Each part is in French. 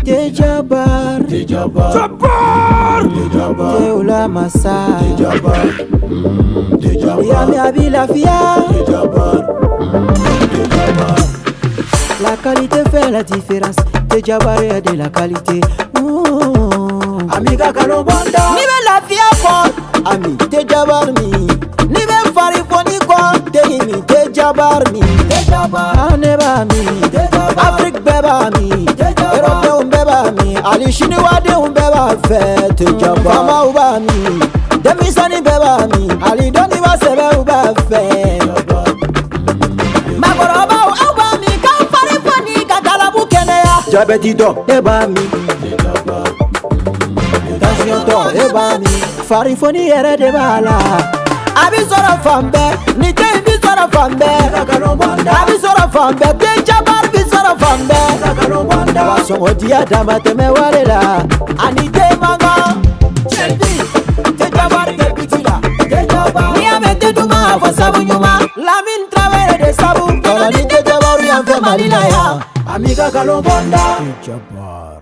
Tejabar, Teola Massa, Yami Abilafia. La qualité fait la différence. Tejabar est de la qualité. Amiga Kalobanda, ni be la fia ko, ami Tejabar mi. Ni be fari ko ni ko, Tejimi Tejabar mi. Tejabar neba mi, Afrique beba mi, Europe beba mi, Ali Chinois de beba fait Tejabar. Fama uba mi, Demi Sani beba mi, Ali Doni va sebe uba fait. Magoroba uba mi, kan fari ko ni kakalabu keneya. Jabeti do eba mi. Ebami farifoni yere de bala abisora fambe ni te bisora fambe abisora fambe te jabar bisora fambe waso odia dama te me walela ani te manga chendi te jabar te bitila te jabar ni amete duma fo sabunyuma lamin travere de sabu ni te jabar yan fe malila ya amiga kalobonda te jabar.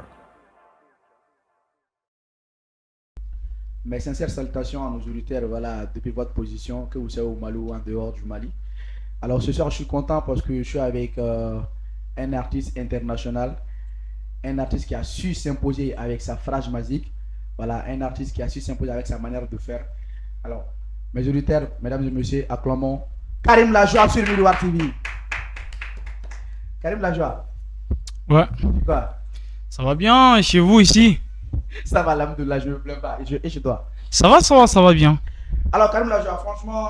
Mes sincères salutations à nos auditeurs, voilà, depuis votre position, que vous soyez au Mali ou en dehors du Mali. Alors ce soir, je suis content parce que je suis avec un artiste international, un artiste qui a su s'imposer avec sa phrase magique, voilà, un artiste qui a su s'imposer avec sa manière de faire. Alors, mes auditeurs, mesdames et messieurs, acclamons Karim Lajoie sur Miroir TV. Karim Lajoie. Ouais. Quoi? Ça va bien chez vous ici? Ça va, l'Alhamdoulilah, je ne me plains pas. Et chez toi? Ça va bien. Alors, Karim Lajoie, franchement,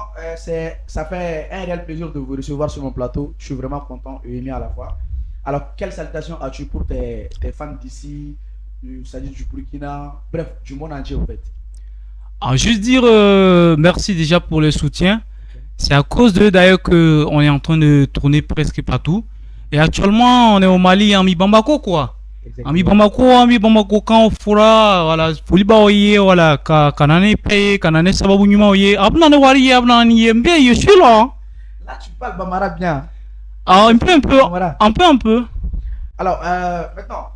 ça fait un réel plaisir de vous recevoir sur mon plateau. Je suis vraiment content et ému à la fois. Alors, quelle salutation as-tu pour tes fans d'ici, c'est-à-dire du Burkina, bref, du monde entier, en fait? Alors, juste dire merci déjà pour le soutien. C'est à cause d'eux d'ailleurs qu'on est en train de tourner presque partout. Et actuellement, on est au Mali, en Bamako, quoi. Ami Bamako quand on fera voilà Foliba oye voilà kanane paye kanane sababu nyuma oye abna ne wari abna ni yembe je suis là. Là tu parles bambara bien. Ah un peu. Alors maintenant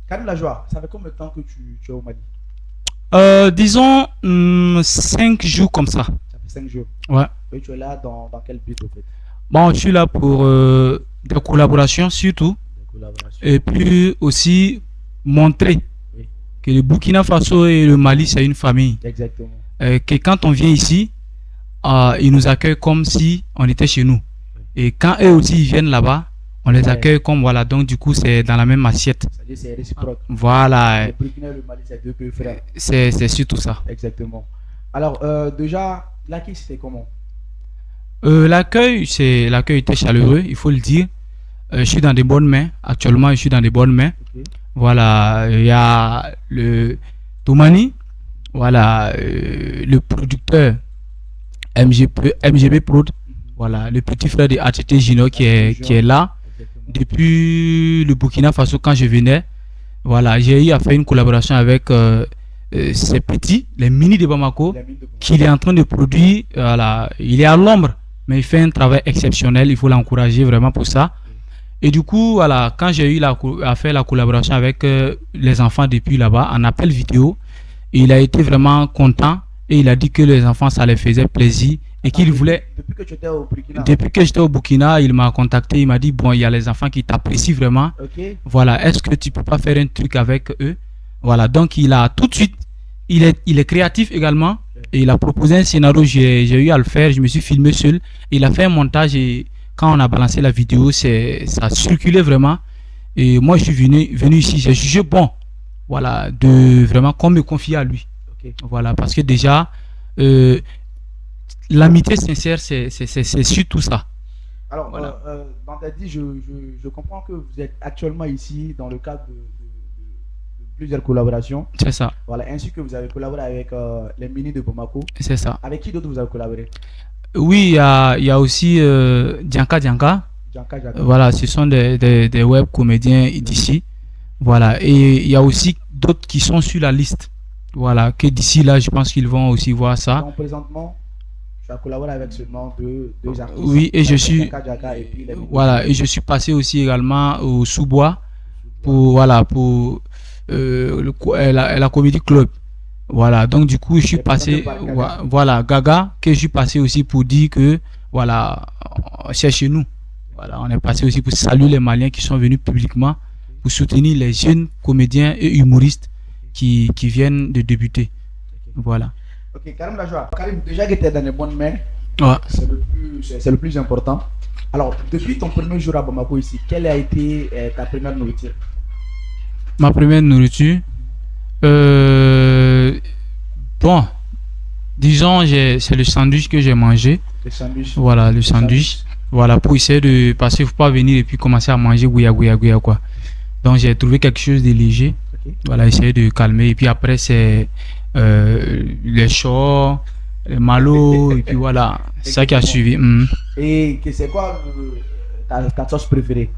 Karim Lajoie, ça fait combien de temps que tu es au Mali? Disons 5 jours comme ça. Ça fait 5 jours. Ouais. Et tu es là dans quel but en fait? Bon, je suis là pour des collaborations surtout. Et puis aussi montrer que le Burkina Faso et le Mali c'est une famille. Exactement. Que quand on vient ici, ils nous accueillent comme si on était chez nous. Et quand eux aussi ils viennent là-bas, on les accueille comme voilà. Donc du coup c'est dans la même assiette. C'est-à-dire c'est réciproque. Voilà. Le Burkina et le Mali c'est deux pays frères. C'est surtout ça. Exactement. Alors déjà l'accueil c'était comment? L'accueil était chaleureux, il faut le dire. Je suis dans des bonnes mains. Actuellement, je suis dans des bonnes mains. Okay. Voilà, il y a le Toumani, voilà, le producteur MGB Prod, voilà, le petit frère de ATT Gino qui est là. Depuis le Burkina Faso, quand je venais, voilà, j'ai eu à faire une collaboration avec ces petits, les mini de Bamako, qu'il est en train de produire. Voilà, il est à l'ombre, mais il fait un travail exceptionnel. Il faut l'encourager vraiment pour ça. Et du coup, voilà, quand j'ai eu à faire la collaboration avec les enfants depuis là-bas, en appel vidéo, il a été vraiment content et il a dit que les enfants, ça les faisait plaisir et qu'il voulait... Depuis que tu étais au Burkina? Depuis que j'étais au Burkina, il m'a contacté, il m'a dit, bon, il y a les enfants qui t'apprécient vraiment. Okay. Voilà, est-ce que tu peux pas faire un truc avec eux? Voilà, donc il a tout de suite, il est créatif également et il a proposé un scénario, j'ai eu à le faire, je me suis filmé seul, il a fait un montage et... Quand on a balancé la vidéo, ça a circulé vraiment. Et moi, je suis venu ici, j'ai jugé bon, voilà, de vraiment qu'on me confie à lui. Okay. Voilà, parce que déjà, l'amitié sincère, c'est surtout ça. Alors, voilà. Dans ta dit, je comprends que vous êtes actuellement ici dans le cadre de plusieurs collaborations. C'est ça. Voilà, ainsi que vous avez collaboré avec les mini de Bamako. C'est ça. Avec qui d'autre vous avez collaboré? Oui, il y a aussi Djanka. Voilà, ce sont des web comédiens d'ici. Voilà, et il y a aussi d'autres qui sont sur la liste. Voilà, que d'ici là, je pense qu'ils vont aussi voir ça. Donc, présentement, tu as collaboré avec seulement deux artistes. Oui, et je suis... Djanka et puis voilà, et je suis passé aussi également au Sous-Bois. pour voilà pour la Comedy Club. Voilà, donc du coup je suis passé voilà Gaga que je suis passé aussi pour dire que voilà c'est chez nous. Voilà, on est passé aussi pour saluer les Maliens qui sont venus publiquement pour soutenir les jeunes comédiens et humoristes qui viennent de débuter. Voilà. Ok, Karim Lajoie. Karim, déjà que tu es dans les bonnes mains, Ouais. c'est le plus important. Alors, depuis ton premier jour à Bamako ici, quelle a été ta première nourriture? Ma première nourriture, bon, disons, c'est le sandwich que j'ai mangé. Le sandwich. Voilà, le sandwich. Voilà, pour essayer de passer, il ne faut pas venir et puis commencer à manger gouya quoi. Donc, j'ai trouvé quelque chose de léger. Okay. Voilà, essayer de calmer. Et puis après, c'est les choux, les malo, et puis voilà, c'est ça qui a suivi. Et c'est quoi ta sauce préférée?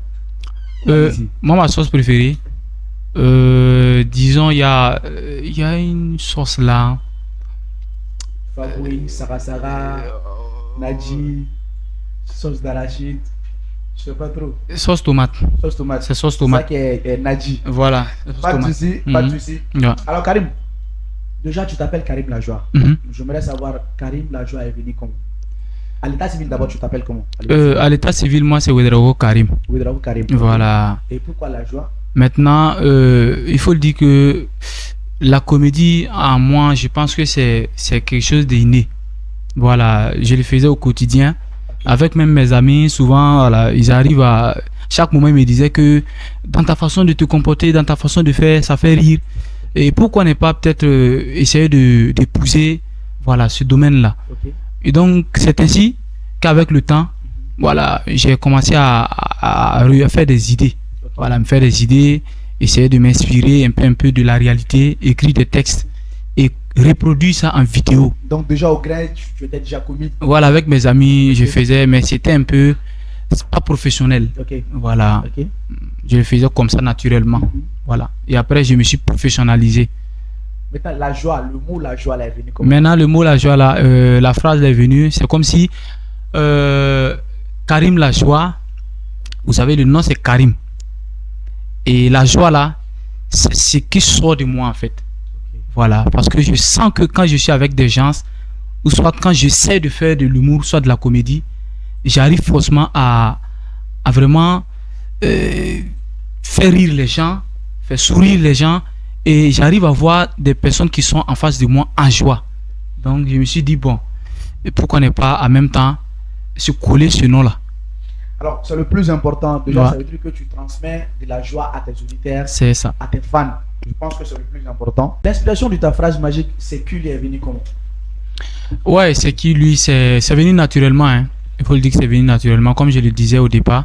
Moi, ma sauce préférée, disons, il y a une sauce là. Faboui, Sarasara, Nadji, sauce d'arachide, je sais pas trop. Sauce tomate. Sauce tomate. C'est sauce tomate. C'est ça qui est Nadji. Voilà. Pas de souci, pas de souci. Yeah. Alors Karim, déjà tu t'appelles Karim Lajoie. J'aimerais savoir, Karim Lajoie est venu comment? À l'état civil d'abord, tu t'appelles comment? À l'état civil, moi c'est Ouedraogo Karim. Ouedraogo Karim. Voilà. Et pourquoi Lajoie? Maintenant, il faut le dire que la comédie, à moi, je pense que c'est quelque chose d'inné. Voilà, je le faisais au quotidien. Avec même mes amis, souvent, voilà, ils arrivent à... Chaque moment, ils me disaient que dans ta façon de te comporter, dans ta façon de faire, ça fait rire. Et pourquoi ne pas peut-être essayer d'épouser voilà, ce domaine-là. Okay. Et donc, c'est ainsi qu'avec le temps, voilà, j'ai commencé à faire des idées. Okay. Voilà, me faire des idées, essayer de m'inspirer un peu de la réalité, écrire des textes et reproduire ça en vidéo. Donc déjà au grain, tu étais déjà comique? Voilà, avec mes amis, je faisais, mais c'était un peu... C'est pas professionnel. Okay. Voilà. Okay. Je le faisais comme ça naturellement. Voilà. Et après, je me suis professionnalisé. Maintenant, la joie, le mot la joie là est venu comment? Maintenant, le mot la joie là, la phrase est venue. C'est comme si Karim la joie, vous savez, le nom c'est Karim. Et la joie là, c'est ce qui sort de moi en fait. Okay. Voilà. Parce que je sens que quand je suis avec des gens, ou soit quand j'essaie de faire de l'humour, soit de la comédie, j'arrive forcément à vraiment faire rire les gens, faire sourire les gens, et j'arrive à voir des personnes qui sont en face de moi en joie. Donc je me suis dit, bon, pourquoi ne pas en même temps se coller ce nom-là? Alors c'est le plus important, déjà ça veut dire que tu transmets de la joie à tes auditeurs, c'est ça, à tes fans. Je pense que c'est le plus important. L'inspiration de ta phrase magique, c'est qui lui est venu comment? Ouais, c'est qui lui, c'est venu naturellement, hein. Il faut le dire que c'est venu naturellement. Comme je le disais au départ,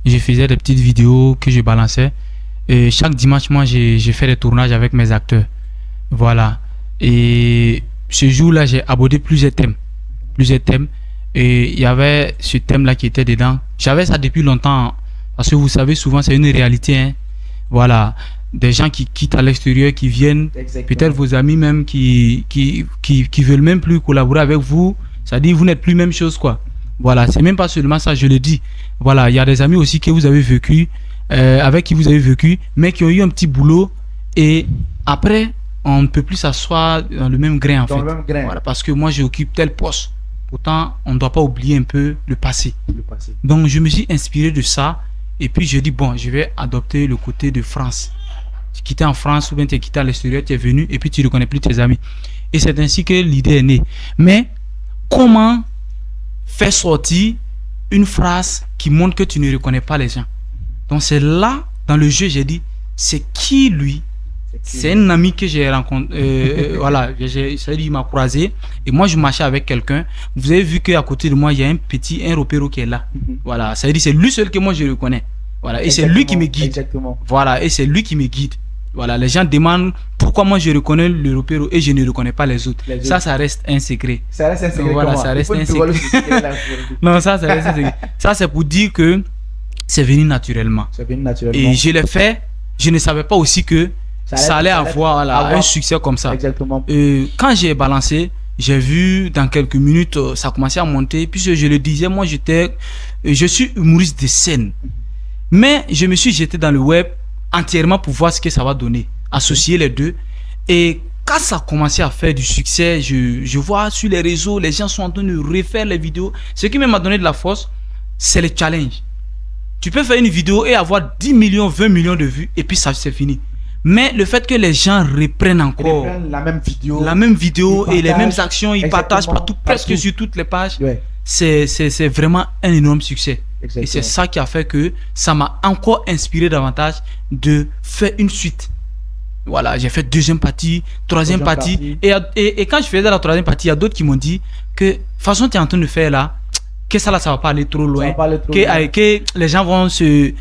je faisais des petites vidéos que je balançais. Et chaque dimanche, moi, j'ai fait des tournages avec mes acteurs. Voilà. Et ce jour-là, j'ai abordé plusieurs thèmes. Et il y avait ce thème-là qui était dedans. J'avais ça depuis longtemps. Parce que vous savez, souvent, c'est une réalité. Hein. Voilà. Des gens qui quittent à l'extérieur, qui viennent. Peut-être vos amis même qui veulent même plus collaborer avec vous. C'est-à-dire, vous n'êtes plus même chose, quoi. Voilà, c'est même pas seulement ça, je le dis. Voilà, il y a des amis aussi que vous avez vécu, avec qui vous avez vécu, mais qui ont eu un petit boulot et après, on ne peut plus s'asseoir dans le même grain en fait. Dans le même grain. Voilà, parce que moi, j'occupe tel poste. Pourtant, on ne doit pas oublier un peu le passé. Donc, je me suis inspiré de ça et puis je dis, bon, je vais adopter le côté de France. Tu quittais en France ou bien tu es quitté à l'extérieur, tu es venu et puis tu ne reconnais plus tes amis. Et c'est ainsi que l'idée est née. Mais, comment faire sortir une phrase qui montre que tu ne reconnais pas les gens? Donc c'est là, dans le jeu, j'ai dit, c'est qui lui? C'est un ami que j'ai rencontré, voilà, il m'a croisé, et moi je marchais avec quelqu'un. Vous avez vu qu'à côté de moi, il y a un ropéro qui est là. Voilà, ça veut dire c'est lui seul que moi je reconnais. Voilà, et c'est lui qui me guide. Exactement. Voilà, et c'est lui qui me guide. Voilà, les gens demandent pourquoi moi je reconnais le repéro et je ne reconnais pas les autres. Ça reste un secret. Ça reste un secret. Voilà, ça reste un secret. Non, ça reste un secret. Ça, c'est pour dire que c'est venu naturellement. C'est venu naturellement. Et je l'ai fait, je ne savais pas aussi que ça allait avoir un succès comme ça. Exactement. Quand j'ai balancé, j'ai vu dans quelques minutes, ça commençait à monter. Puisque je le disais, moi, je suis humoriste de scène. Mais je me suis jeté dans le web entièrement pour voir ce que ça va donner. Associer les deux. Et quand ça a commencé à faire du succès, je vois sur les réseaux, les gens sont en train de refaire les vidéos. Ce qui m'a donné de la force, c'est le challenge. Tu peux faire une vidéo et avoir 10 millions, 20 millions de vues et puis ça c'est fini. Mais le fait que les gens reprennent encore la même vidéo et les mêmes actions, ils partagent partout, presque sur toutes les pages, c'est vraiment un énorme succès. Exactement. Et c'est ça qui a fait que ça m'a encore inspiré davantage de faire une suite. Voilà, j'ai fait deuxième partie, troisième partie. Et quand je faisais la troisième partie, il y a d'autres qui m'ont dit que de toute façon tu es en train de faire là, que ça là, ça va pas aller trop loin. Que les gens vont ils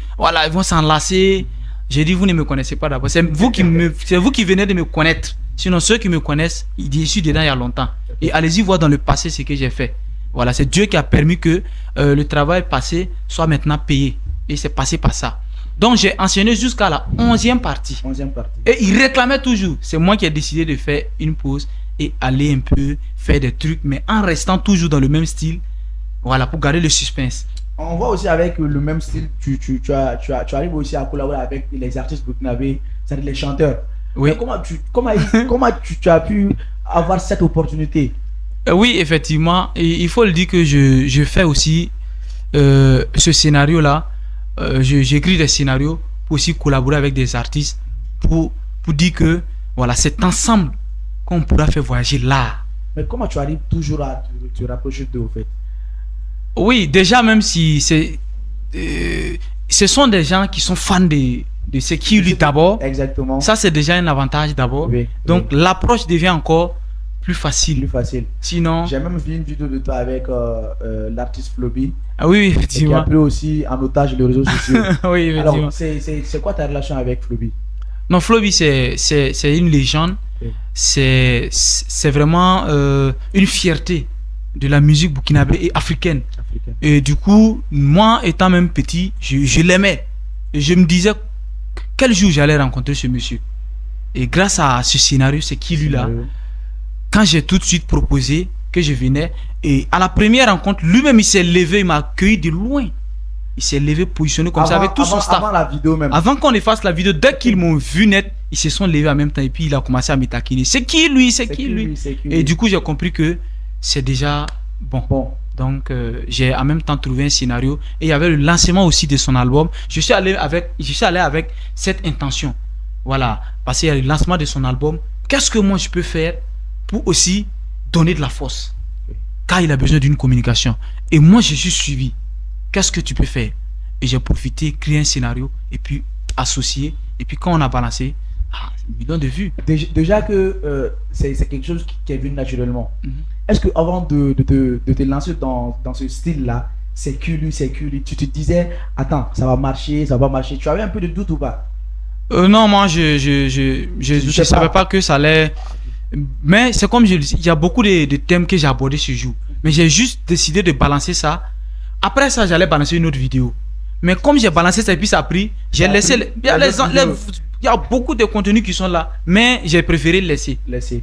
vont s'enlacer. J'ai dit, vous ne me connaissez pas d'abord. C'est vous qui venez de me connaître. Sinon, ceux qui me connaissent, je suis dedans il y a longtemps. Et allez-y voir dans le passé ce que j'ai fait. Voilà, c'est Dieu qui a permis que le travail passé soit maintenant payé. Et c'est passé par ça. Donc, j'ai enchaîné jusqu'à la 11e partie. Et il réclamait toujours. C'est moi qui ai décidé de faire une pause et aller un peu faire des trucs, mais en restant toujours dans le même style. Voilà, pour garder le suspense. On voit aussi avec le même style, tu arrives aussi à collaborer avec les artistes burkinabés, c'est-à-dire les chanteurs. Oui. Mais comment tu as pu avoir cette opportunité? Oui, effectivement. Et il faut le dire que je fais aussi ce scénario-là. J'écris des scénarios pour aussi collaborer avec des artistes pour dire que voilà, c'est ensemble qu'on pourra faire voyager l'art. Mais comment tu arrives toujours à te rapprocher d'eux, au fait? Oui, déjà, même si ce sont des gens qui sont fans de ce qui lui d'abord. Exactement. Ça, c'est déjà un avantage d'abord. Oui, donc, l'approche devient encore plus facile. Sinon. J'ai même vu une vidéo de toi avec l'artiste Floby. Ah oui, effectivement. Qui a pris aussi en otage les réseaux sociaux. Oui, effectivement. Alors, c'est quoi ta relation avec Floby? Non, Floby, c'est une légende. Oui. C'est vraiment une fierté de la musique burkinabé et africaine. Et du coup, moi étant même petit, je l'aimais. Et je me disais quel jour j'allais rencontrer ce monsieur. Et grâce à ce scénario, c'est qui lui là, quand j'ai tout de suite proposé que je venais, et à la première rencontre, lui-même il s'est levé, il m'a accueilli de loin. Il s'est levé, positionné comme ça avec tout son staff. Avant la vidéo même. Avant qu'on fasse la vidéo, dès qu'ils m'ont vu net, ils se sont levés en même temps et puis il a commencé à me taquiner. C'est qui lui? C'est qui lui? Et du coup, j'ai compris que c'est déjà bon. Donc, j'ai en même temps trouvé un scénario et il y avait le lancement aussi de son album. Je suis allé avec cette intention. Voilà, parce qu'il y a le lancement de son album. Qu'est-ce que moi je peux faire pour aussi donner de la force? Car il a besoin d'une communication. Et moi, je suis suivi. Qu'est-ce que tu peux faire? Et j'ai profité, créer un scénario et puis associer. Et puis quand on a balancé, millions de vues. Déjà que c'est quelque chose qui est venu naturellement. Est-ce que avant de te lancer dans ce style-là, c'est culu, tu te disais, attends, ça va marcher, ça va marcher. Tu avais un peu de doute ou pas? Non, moi, je savais pas que ça allait. Mais c'est comme je le dis, il y a beaucoup de thèmes que j'ai abordés ce jour. Mais j'ai juste décidé de balancer ça. Après ça, j'allais balancer une autre vidéo. Mais comme j'ai balancé ça et puis ça a pris, j'ai laissé. Il y a beaucoup de contenus qui sont là, mais j'ai préféré laisser.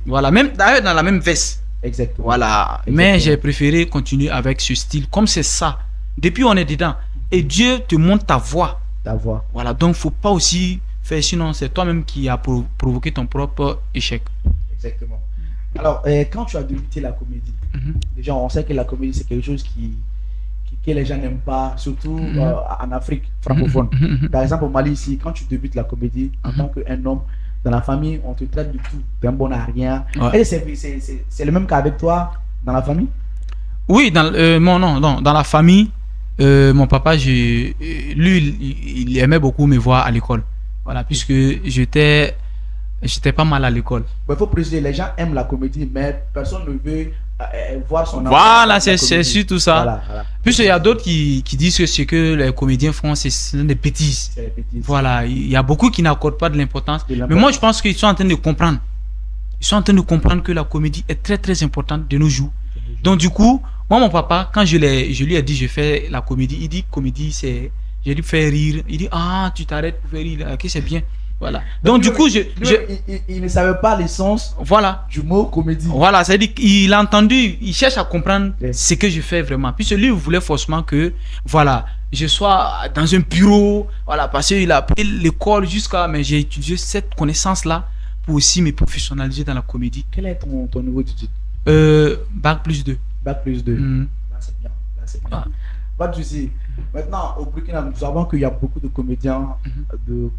Voilà, même d'ailleurs dans la même veste. Exactement. Voilà. Exactement. Mais j'ai préféré continuer avec ce style, comme c'est ça. Depuis on est dedans. Et Dieu te montre ta voix. Voilà, donc faut pas aussi faire, sinon c'est toi-même qui a provoqué ton propre échec. Exactement. Alors, quand tu as débuté la comédie, déjà on sait que la comédie c'est quelque chose que les gens n'aiment pas, surtout en Afrique francophone. Par exemple au Mali ici, quand tu débutes la comédie en tant qu'un homme, dans la famille on te traite de tout, d'un bon à rien. Et c'est le même cas avec toi dans la famille? Oui, dans la famille, mon papa, lui il aimait beaucoup me voir à l'école. Voilà, puisque j'étais pas mal à l'école. Il faut préciser, les gens aiment la comédie, mais personne ne veut voir son enfant. Voilà, c'est surtout ça. Voilà. Puisqu'il y a d'autres qui disent que ce que les comédiens font, c'est des bêtises. Voilà, il y a beaucoup qui n'accordent pas de l'importance. Mais moi, je pense qu'ils sont en train de comprendre. Ils sont en train de comprendre que la comédie est très très importante de nos jours. Donc du coup, moi, mon papa, quand je lui ai dit je fais la comédie, il dit comédie, c'est... J'ai dit faire rire. Il dit, tu t'arrêtes pour faire rire, ok, c'est bien. Voilà. Donc du coup, il ne savait pas l'essence voilà. du mot comédie. Voilà, c'est-à-dire qu'il a entendu, il cherche à comprendre Yes. ce que je fais vraiment. Puis lui, il voulait forcément que, voilà, je sois dans un bureau, voilà, parce qu'il a pris l'école jusqu'à, mais j'ai étudié cette connaissance-là pour aussi me professionnaliser dans la comédie. Quel est ton niveau d'études? Bac plus 2. Bac plus 2. Mhm. Là, c'est bien. Là, c'est bien. Ah. Pas de souci. Maintenant, au Burkina, nous savons qu'il y a beaucoup de comédiens,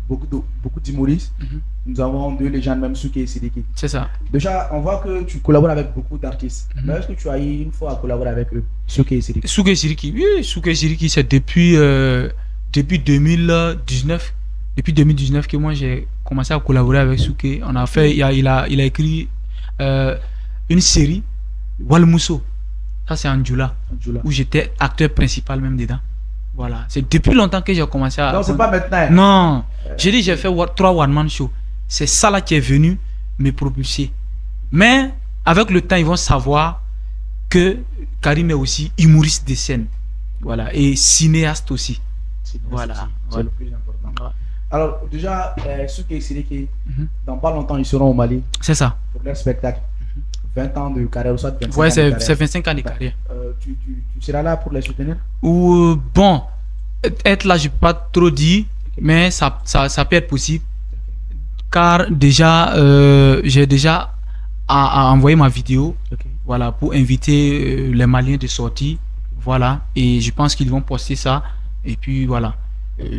beaucoup d'humoristes. Mhm. Nous avons deux légendes, même Souké et Sidiki. C'est ça. Déjà, on voit que tu collabores avec beaucoup d'artistes. Mhm. Mais est-ce que tu as eu une fois à collaborer avec eux, Souké et Sidiki? Souké Siriki, oui, Souké Siriki, c'est depuis 2019. Depuis 2019 que moi j'ai commencé à collaborer avec Souké. On a fait, il a écrit une série, Walmousso. Ça c'est en Djoula, où j'étais acteur principal même dedans. Voilà, c'est depuis longtemps que j'ai commencé à. Non, c'est pas maintenant. Non, j'ai dit j'ai fait 3 one-man shows. C'est ça là qui est venu me propulser. Mais avec le temps, ils vont savoir que Karim est aussi humoriste de scène. Voilà, et cinéaste aussi. Voilà. C'est le plus important. Ouais. Alors, déjà, Souké et Sidiki, Mhm. dans pas longtemps, ils seront au Mali C'est ça. pour leur spectacle. 20 ans de carrière, ou soit 25 Ouais, ans de c'est carrière. 25 ans de carrière. Tu seras là pour les soutenir? Ou bon, être là, je peux pas trop dire, mais ça peut être possible. Car déjà, j'ai déjà envoyé ma vidéo, voilà, pour inviter les Maliens de sortir. Voilà, et je pense qu'ils vont poster ça. Et puis voilà,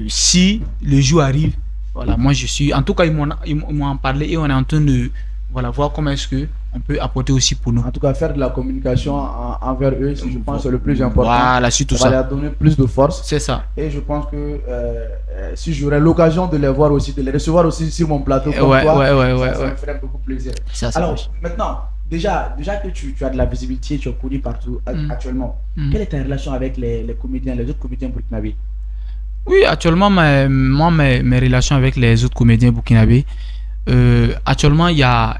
si le jour arrive, voilà, moi je suis. En tout cas, ils m'ont en parlé et on est en train de voir comment est-ce que on peut apporter aussi pour nous. En tout cas, faire de la communication envers eux, je pense que c'est le plus important. Voilà, surtout ça va ça. leur donner plus de force. C'est ça. Et je pense que si j'aurais l'occasion de les voir aussi, de les recevoir aussi sur mon plateau, comme Ouais, toi, ouais, ça me ferait beaucoup plaisir. Ça, Alors, maintenant, déjà que tu as de la visibilité, tu es connu partout actuellement, quelle est ta relation avec les comédiens, les autres comédiens burkinabés? Oui, actuellement, mes relations avec les autres comédiens burkinabés, actuellement, il y a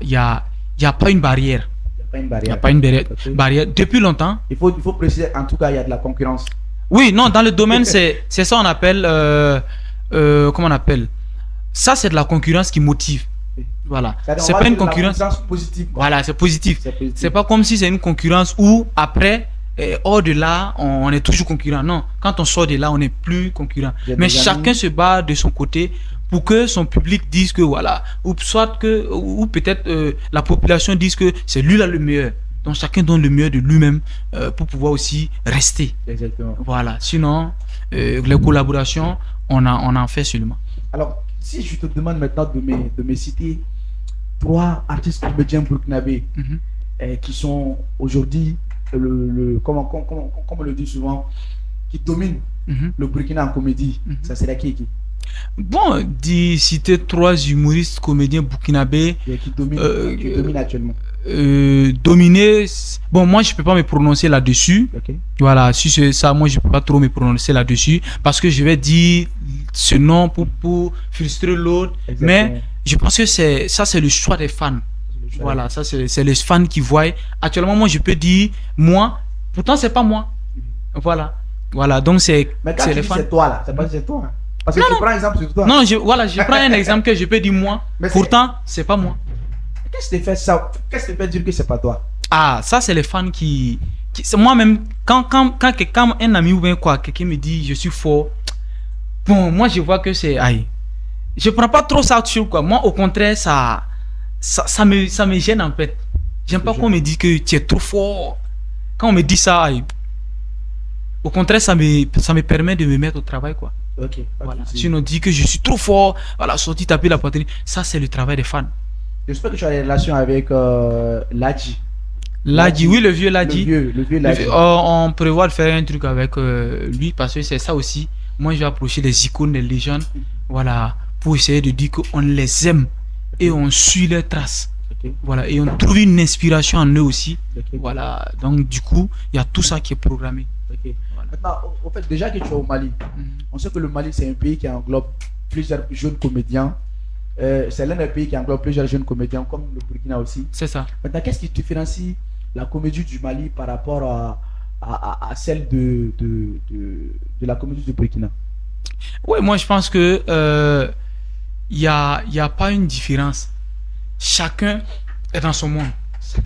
pas une barrière. Il n'y a pas une barrière. Depuis longtemps. Il faut préciser, en tout cas, il y a de la concurrence. Oui, non, dans le domaine, c'est ça on appelle, comment on appelle? Ça, c'est de la concurrence qui motive. Voilà. C'est pas une concurrence positive. Voilà, c'est positif. C'est pas comme si c'est une concurrence où après, hors de là, on est toujours concurrent. Non, quand on sort de là, on n'est plus concurrent. Mais chacun se bat de son côté pour que son public dise que voilà, ou soit que, ou peut-être la population dise que c'est lui là le meilleur. Donc chacun donne le meilleur de lui-même pour pouvoir aussi rester. Exactement. Voilà. Sinon, les collaborations, on en fait seulement. Alors, si je te demande maintenant de me citer 3 artistes comédiens burkinabés qui sont aujourd'hui, comme on le dit souvent, qui dominent le Burkina en comédie, ça serait qui? Bon, d'y citer 3 humoristes comédiens burkinabés qui dominent actuellement. Dominer, bon, moi je peux pas me prononcer là-dessus. Voilà, si c'est ça, moi je peux pas trop me prononcer là-dessus parce que je vais dire ce nom pour frustrer l'autre. Mais je pense que c'est le choix des fans. Voilà, ça c'est les fans qui voient. Actuellement, moi je peux dire moi, pourtant c'est pas moi. Voilà, donc c'est les fans. C'est toi là, c'est pas c'est toi. Hein. Parce que tu prends un exemple sur toi. Non, je prends un exemple que je peux dire moi. Pourtant, c'est pas moi. Qu'est-ce qui te fait ça? Qu'est-ce qui te fait dire que c'est pas toi? Ah, ça c'est les fans qui c'est moi-même quand un ami ou bien quoi, quelqu'un me dit je suis fort. Bon, moi je vois que c'est aïe. Je prends pas trop ça sur quoi. Moi au contraire ça me gêne en fait. J'aime pas qu'on me dise que tu es trop fort. Quand on me dit ça, aïe. Au contraire, ça me permet de me mettre au travail quoi. Voilà. Si on dit que je suis trop fort, voilà, sorti taper la poitrine, ça c'est le travail des fans. J'espère que tu as des relations avec Ladji. Ladji, oui, le vieux Ladji. Le vieux Ladji. On prévoit de faire un truc avec lui parce que c'est ça aussi. Moi, je vais approcher les icônes, les légendes, voilà, pour essayer de dire qu'on les aime et on suit leurs traces. Voilà, et on trouve une inspiration en eux aussi. Voilà, donc du coup, il y a tout ça qui est programmé. Voilà. Maintenant, au fait, déjà que tu es au Mali, on sait que le Mali, c'est un pays qui englobe plusieurs jeunes comédiens. C'est l'un des pays qui englobe plusieurs jeunes comédiens, comme le Burkina aussi. C'est ça. Maintenant, qu'est-ce qui différencie la comédie du Mali par rapport à celle de la comédie du Burkina? Oui, moi je pense que il y a pas une différence. Chacun est dans son monde.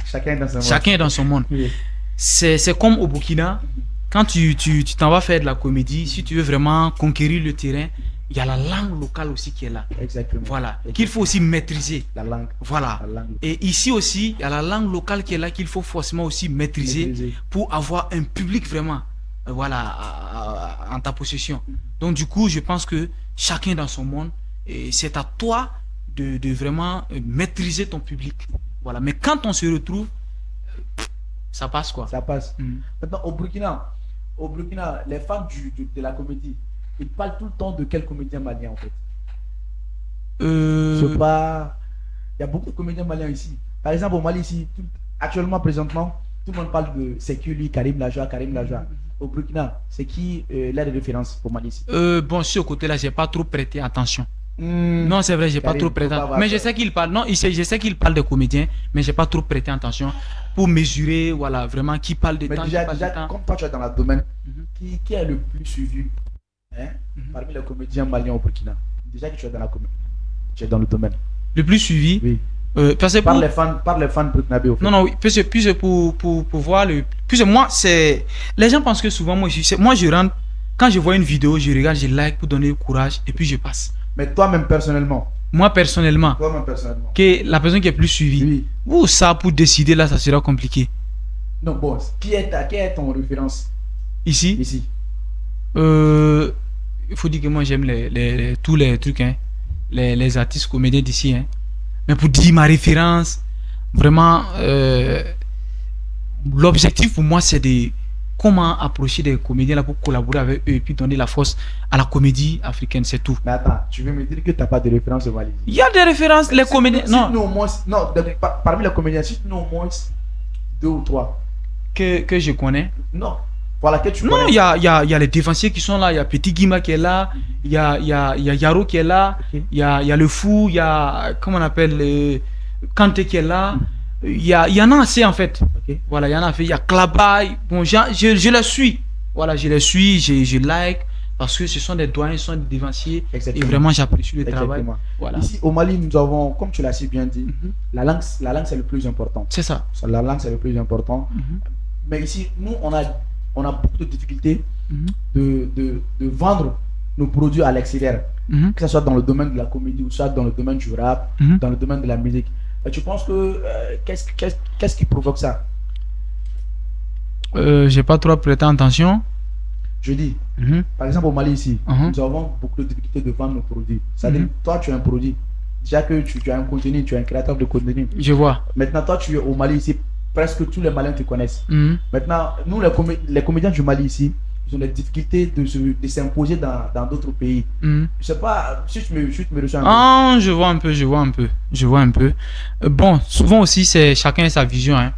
Chacun est dans son monde. Chacun est dans son monde. Oui. C'est comme au Burkina, quand tu t'en vas faire de la comédie, si tu veux vraiment conquérir le terrain, il y a la langue locale aussi qui est là. Exactement. Voilà, Exactement. qu'il faut aussi maîtriser. La langue. Voilà. La langue. Et ici aussi, il y a la langue locale qui est là qu'il faut forcément aussi maîtriser pour avoir un public vraiment en ta possession. Donc du coup, je pense que chacun dans son monde, et c'est à toi de vraiment maîtriser ton public. Voilà. Mais quand on se retrouve, ça passe quoi. Ça passe. Mhm. Maintenant, au Burkina, les fans de la comédie, ils parlent tout le temps de quel comédien malien en fait. Je sais pas. Il y a beaucoup de comédiens maliens ici. Par exemple, au Mali, ici, actuellement, présentement, tout le monde parle de c'est qui lui, Karim Lajoie. Au Burkina, c'est qui l'aide de référence au Mali ici? Bon, sur ce côté-là, j'ai pas trop prêté attention. Non, c'est vrai, j'ai pas trop prêté attention. Mais je sais qu'il parle. Non, je sais qu'il parle des comédiens, mais j'ai pas trop prêté attention pour mesurer, voilà, vraiment qui parle de Mais temps. déjà, comme toi, tu es dans le domaine, qui est le plus suivi parmi les comédiens maliens au Burkina? Déjà que tu es dans la comédie, tu es dans le domaine. Le plus suivi. Oui. Parce que par les fans burkinabés au fait. Non, oui, plus pour voir le. Plus moi, c'est. Les gens pensent que souvent, moi, je rentre. Quand je vois une vidéo, je regarde, je like pour donner le courage et puis je passe. Mais toi-même personnellement. Moi, personnellement. Que la personne qui est plus suivie. Oui. Ou ça, pour décider, là, ça sera compliqué. Non, bon, qui est ton référence ici? Il faut dire que moi, j'aime tous les trucs, hein. Les artistes comédiens d'ici, hein. Mais pour dire ma référence, vraiment, l'objectif pour moi, c'est de comment approcher des comédiens là pour collaborer avec eux et puis donner la force à la comédie africaine, c'est tout. Mais attends, tu veux me dire que tu n'as pas de référence au Mali? Il y a des références, les comédiens. Non, parmi les comédiens, cite-nous au moins 2 ou 3 que je connais. Non. Voilà, que tu non, connais. il y a les défensiers qui sont là, il y a Petit Guima qui est là, il y a Yaro qui est là, il y a le fou, il y a, comment on appelle, Kanté qui est là, il y en a assez en fait. Voilà, il y en a assez, il y a Klaba, bon, je les suis, voilà, je les suis, je like, parce que ce sont des doyens, ce sont des dévanciers, et vraiment j'apprécie le travail. Voilà. Ici au Mali, nous avons, comme tu l'as si bien dit, la langue c'est le plus important. C'est ça. La langue c'est le plus important. Mais ici, nous, on a beaucoup de difficultés de vendre nos produits à l'extérieur, que ce soit dans le domaine de la comédie ou soit dans le domaine du rap, dans le domaine de la musique. Et tu penses que qu'est-ce qui provoque ça? J'ai pas trop prêté attention. Je dis, par exemple au Mali ici, nous avons beaucoup de difficultés de vendre nos produits. C'est-à-dire, toi tu as un produit, déjà que tu as un contenu, tu es un créateur de contenu. Je vois. Maintenant, toi tu es au Mali ici, presque tous les Maliens te connaissent. Maintenant, nous les comédiens du Mali ici, ils ont des difficultés de s'imposer dans d'autres pays. Je sais pas, si tu me reçois un peu. Je vois un peu. Bon, souvent aussi, c'est chacun sa vision. Hein.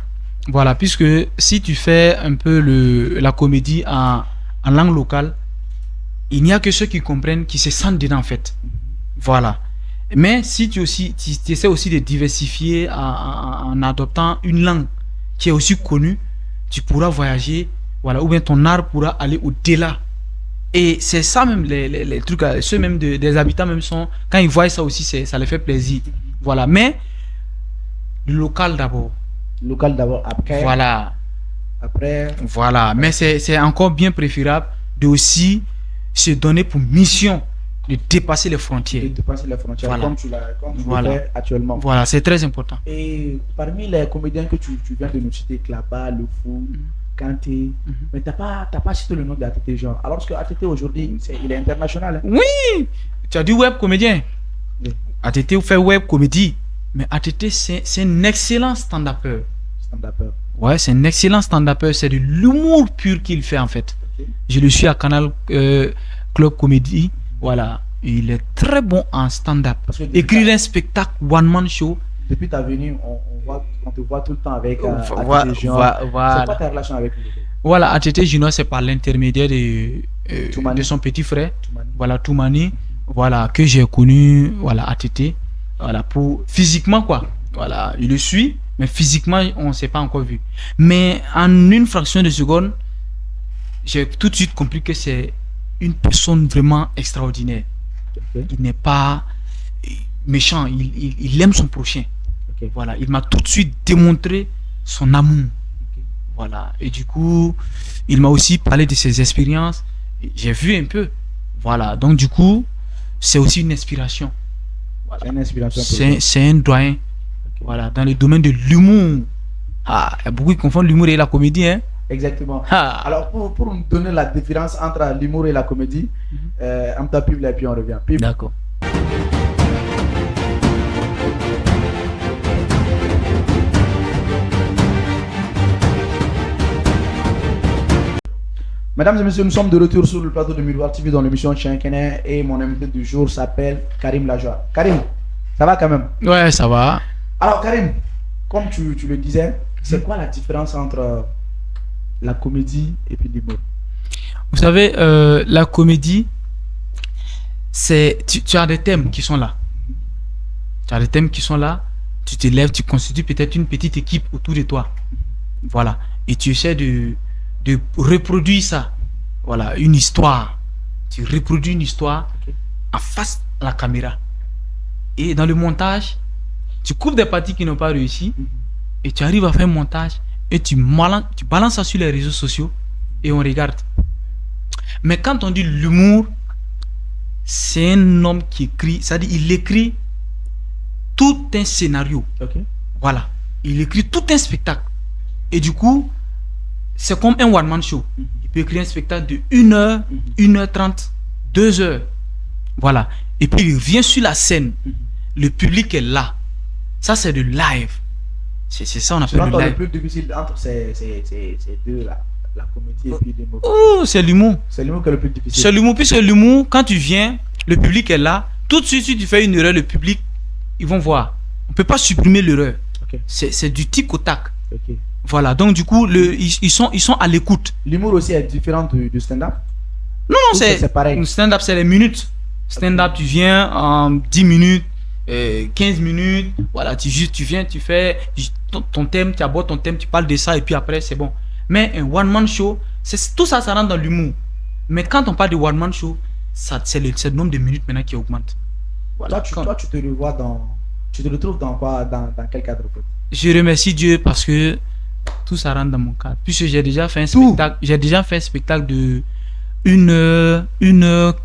Voilà, puisque si tu fais un peu la comédie en langue locale, il n'y a que ceux qui comprennent, qui se sentent dedans en fait. Voilà. Mais si tu essaies aussi de diversifier en adoptant une langue qui est aussi connue, tu pourras voyager, voilà, ou bien ton art pourra aller au-delà. Et c'est ça même, les trucs, ceux même des habitants même sont, quand ils voient ça aussi, ça les fait plaisir. Voilà, mais local d'abord. Local d'abord, après. Voilà. Après. Voilà, mais c'est encore bien préférable de aussi se donner pour mission de dépasser les frontières. De dépasser les frontières, voilà. Comme tu le fais actuellement. Voilà, c'est très important. Et parmi les comédiens que tu viens de nous citer, Klaba, Le Fou, Kanté, mais t'as pas cité le nom de ATT Jean. Alors que ATT aujourd'hui, il est international. Hein. Oui, tu as dit web comédien. Oui. ATT fait web comédie. Mais ATT, c'est un excellent stand-upper. Ouais, c'est un excellent stand-upper. C'est de l'humour pur qu'il fait en fait. Okay. Je le suis à Canal Club Comédie. Voilà. Il est très bon en stand-up. Écrire un spectacle, one-man show. Depuis ta venue, on te voit tout le temps avec ATT Junior. Voilà. C'est quoi ta relation avec lui? Voilà, ATT Junior, c'est par l'intermédiaire de son petit frère. Voilà, Toumani. Voilà, que j'ai connu, voilà, ATT. Voilà, pour physiquement quoi. Voilà, je le suis, mais physiquement, on ne s'est pas encore vu. Mais en une fraction de seconde, j'ai tout de suite compris que c'est une personne vraiment extraordinaire. Okay. Il n'est pas. méchant, il aime son prochain. Ok. Voilà, il m'a tout de suite démontré son amour. Ok. Voilà, et du coup, il m'a aussi parlé de ses expériences. J'ai vu un peu. Voilà, donc du coup, c'est aussi une inspiration. Voilà. C'est une inspiration pour toi. C'est un doyen. Ok. Voilà, dans le domaine de l'humour. Ah, il y a beaucoup qui confondent l'humour et la comédie, hein. Exactement. Ah. Alors, pour nous donner la différence entre l'humour et la comédie, un petit pub là et puis on revient. Pub. D'accord. Mesdames et messieurs, nous sommes de retour sur le plateau de Miroir TV dans l'émission Chien Kené et mon invité du jour s'appelle Karim Lajoie. Karim, ça va quand même? Ouais, ça va. Alors Karim, comme tu le disais, c'est quoi la différence entre la comédie et puis l'humour? Vous savez, la comédie, c'est tu as des thèmes qui sont là. Tu as des thèmes qui sont là. Tu te lèves, tu constitues peut-être une petite équipe autour de toi. Voilà. Et tu essaies de reproduire ça. Voilà, une histoire. Tu reproduis une histoire en face à la caméra. Et dans le montage, tu coupes des parties qui n'ont pas réussi et tu arrives à faire un montage et tu balances ça sur les réseaux sociaux et on regarde. Mais quand on dit l'humour, c'est un homme qui écrit, c'est-à-dire il écrit tout un scénario. Ok. Voilà. Il écrit tout un spectacle. Et du coup, c'est comme un one-man show. Il peut écrire un spectacle de 1 heure, 1h30, 2 heures. Voilà. Et puis il vient sur la scène. Le public est là. Ça, c'est du live. C'est ça, on appelle Selon le toi, live. le plus difficile entre ces deux là, la comédie et puis l'humour. Oh, c'est l'humour. C'est l'humour qui est le plus difficile. C'est l'humour. Puisque l'humour, quand tu viens, le public est là. Tout de suite, si tu fais une erreur, le public, ils vont voir. On ne peut pas supprimer l'erreur. Ok. C'est du tic au tac. Ok. Voilà. Donc, du coup, ils sont à l'écoute. L'humour aussi est différent du stand-up. Non, Ou c'est pareil. Stand-up, c'est les minutes. Stand-up, tu viens en 10 minutes, 15 minutes. Voilà, tu viens, tu fais ton thème, tu abordes ton thème, tu parles de ça et puis après, c'est bon. Mais un one-man show, tout ça, ça rentre dans l'humour. Mais quand on parle de one-man show, c'est le nombre de minutes maintenant qui augmente. Voilà. Toi, tu te revois dans. Tu te retrouves dans quoi? Dans quel cadre? Je remercie Dieu parce que tout ça rentre dans mon cadre. Puisque j'ai déjà fait un spectacle de 1h45,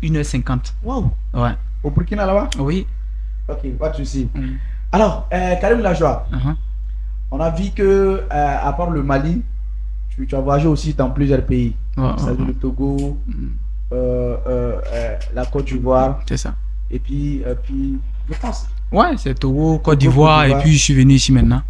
1h50. Wow. Ouais. Au Burkina là-bas? Oui. Ok, pas de souci. Alors, Karim Lajoie, on a vu que, à part le Mali, tu as voyagé aussi dans plusieurs pays. C'est-à-dire le Togo, la Côte d'Ivoire. C'est ça. Et puis, je pense. Ouais, c'est Togo, Côte d'Ivoire, et puis je suis venu ici maintenant.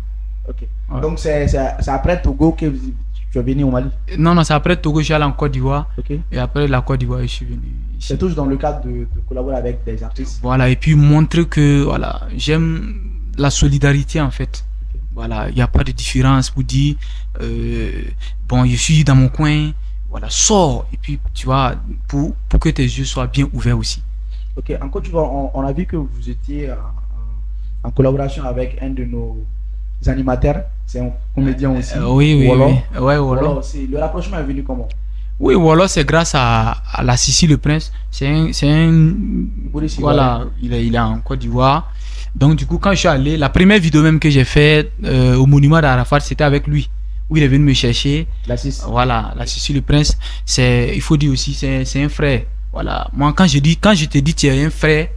Ok. Ouais. Donc, c'est après Togo que tu es venu au Mali? Non, c'est après Togo, je suis allé en Côte d'Ivoire. Ok. Et après la Côte d'Ivoire, je suis venu ici. C'est toujours dans le cadre de collaborer avec des artistes. Voilà, et puis montrer que voilà, j'aime la solidarité en fait. Ok. Voilà, il n'y a pas de différence pour dire bon, je suis dans mon coin, voilà, sors. Et puis, tu vois, pour que tes yeux soient bien ouverts aussi. Ok, en Côte d'Ivoire, on a vu que vous étiez en collaboration avec un de nos animateurs. C'est un comédien aussi. Oui. Wolo. Ouais, Wolo Wolo. aussi. Le rapprochement est venu comment? Oui, Wolo, c'est grâce à la Sissi le Prince. C'est un voilà, il est en Côte d'Ivoire. Donc, du coup, quand je suis allé, la première vidéo même que j'ai faite au monument d'Arafat, c'était avec lui. Où il est venu me chercher. La Sissi. Voilà, la Sissi le Prince. Il faut dire aussi, c'est un frère. Voilà. Moi, quand je te dis tu es un frère,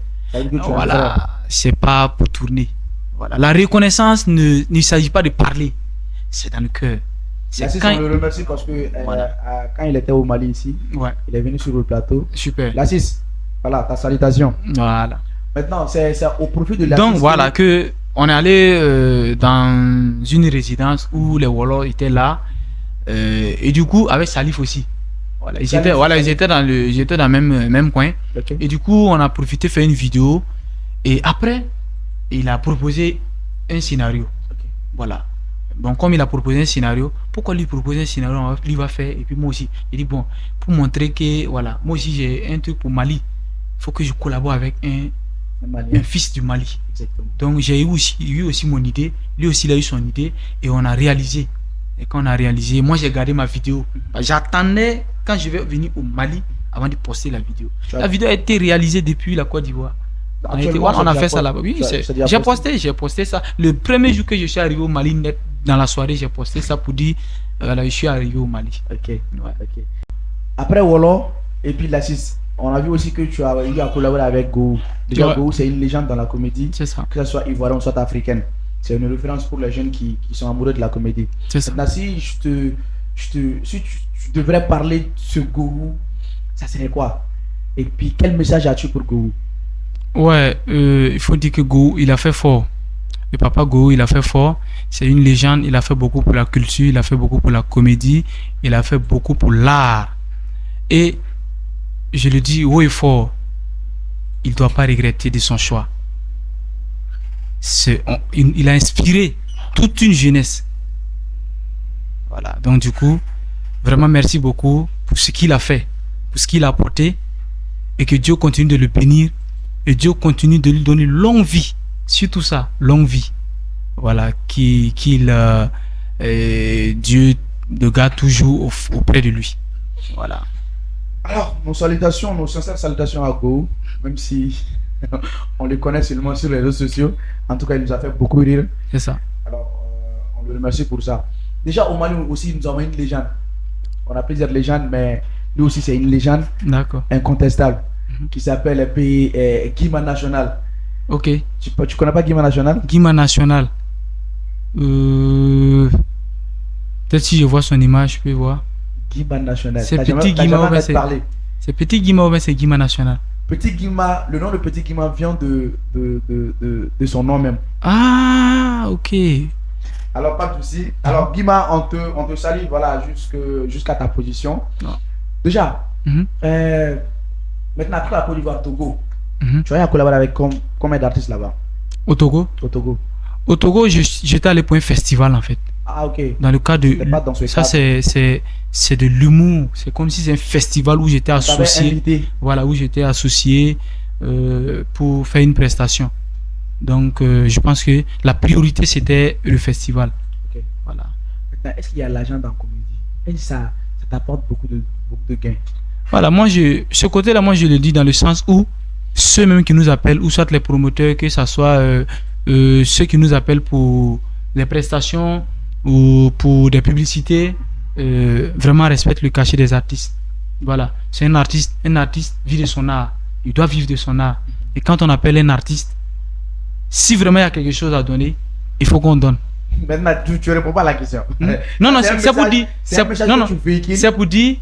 voilà, c'est pas pour tourner. Voilà. La reconnaissance ne s'agit pas de parler, c'est dans le cœur. On le remercie parce que quand il était au Mali ici, il est venu sur le plateau. Super. La Sissi, voilà, ta salutation. Voilà. Maintenant, c'est au profit de la Donc voilà que on est allé dans une résidence où les Wolos étaient là et du coup avec Salif aussi. Voilà, ils étaient dans le même coin. Okay. Et du coup, on a profité de faire une vidéo. Et après, il a proposé un scénario. Okay. Voilà. Donc, comme il a proposé un scénario, pourquoi lui proposer un scénario? Lui va faire. Et puis moi aussi. Il dit, bon, pour montrer que, voilà, moi aussi j'ai un truc pour Mali. Il faut que je collabore avec un fils du Mali. Exactement. Donc, j'ai eu aussi mon idée. Lui aussi, il a eu son idée. Et on a réalisé. Et quand on a réalisé, moi j'ai gardé ma vidéo. J'attendais quand je vais venir au Mali avant de poster la vidéo. La vidéo a été réalisée depuis la Côte d'Ivoire. On a fait ça là-bas. Oui, j'ai posté ça. Le premier jour que je suis arrivé au Mali, net, dans la soirée, j'ai posté ça pour dire voilà, je suis arrivé au Mali. Ok. Ok. Après Wolo et puis la 6, on a vu aussi que tu as eu à collaborer avec Gou. Déjà, Gou, c'est une légende dans la comédie. C'est ça. Que ce soit ivoirienne ou soit africaine. C'est une référence pour les jeunes qui sont amoureux de la comédie. C'est ça. Maintenant, si si tu devrais parler de ce Gou, ça serait quoi? Et puis, quel message as-tu pour Gou? Ouais, il faut dire que Gou, il a fait fort. Le papa Gou, il a fait fort. C'est une légende. Il a fait beaucoup pour la culture, il a fait beaucoup pour la comédie, il a fait beaucoup pour l'art. Et je le dis haut et fort, il ne doit pas regretter de son choix. Il a inspiré toute une jeunesse. Voilà, donc du coup, vraiment merci beaucoup pour ce qu'il a fait, pour ce qu'il a apporté, et que Dieu continue de le bénir, et Dieu continue de lui donner longue vie, surtout ça, longue vie. Voilà, Dieu le garde toujours auprès de lui. Voilà. Alors, nos sincères salutations à Gou, même si on le connaît seulement sur les réseaux sociaux. En tout cas, il nous a fait beaucoup rire. C'est ça. Alors, on le remercie pour ça. Déjà, au Mali aussi, nous avons une légende. On a plusieurs légendes, mais lui aussi, c'est une légende incontestable qui s'appelle Guima National. Ok. Tu connais pas Guima National? Guima National. Peut-être si je vois son image, je peux voir. Guima National. C'est Petit Guima, c'est Petit Guima ou c'est Guima National? Petit Guima, le nom de Petit Guima vient de son nom même. Ah, ok. Alors, pas de souci. Alors, Guima, on te salue, voilà, jusqu'à ta position. Non. Déjà, maintenant, après la Côte d'Ivoire, Togo, tu as collaboré avec combien d'artistes là-bas? Au Togo? Au Togo, j'étais allé pour un festival en fait. Ah, ok. Dans le cadre de. Pas dans ce ça, cadre. c'est de l'humour. C'est comme si c'est un festival où j'étais associé. Voilà, où j'étais associé pour faire une prestation. Donc, je pense que la priorité c'était le festival. Ok. Voilà. Maintenant, est-ce qu'il y a l'argent dans la comédie? Est-ce que ça t'apporte beaucoup de gains? Voilà, ce côté-là, moi je le dis dans le sens où ceux même qui nous appellent, ou soit les promoteurs, que ce soit ceux qui nous appellent pour les prestations ou pour des publicités, vraiment respectent le cachet des artistes. Voilà, c'est un artiste vit de son art, il doit vivre de son art. Et quand on appelle un artiste, si vraiment il y a quelque chose à donner, il faut qu'on donne. Maintenant, tu réponds pas à la question. Non, c'est pour dire, c'est pour dire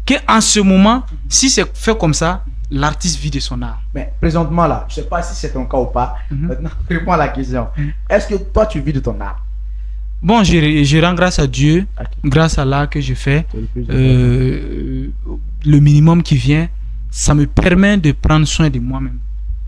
qu'en ce moment, si c'est fait comme ça, l'artiste vit de son art. Mais présentement là, je sais pas si c'est ton cas ou pas. Maintenant, réponds à la question. Est-ce que toi tu vis de ton art? Bon, je rends grâce à Dieu, grâce à l'art que je fais. Le minimum qui vient, ça me permet de prendre soin de moi-même.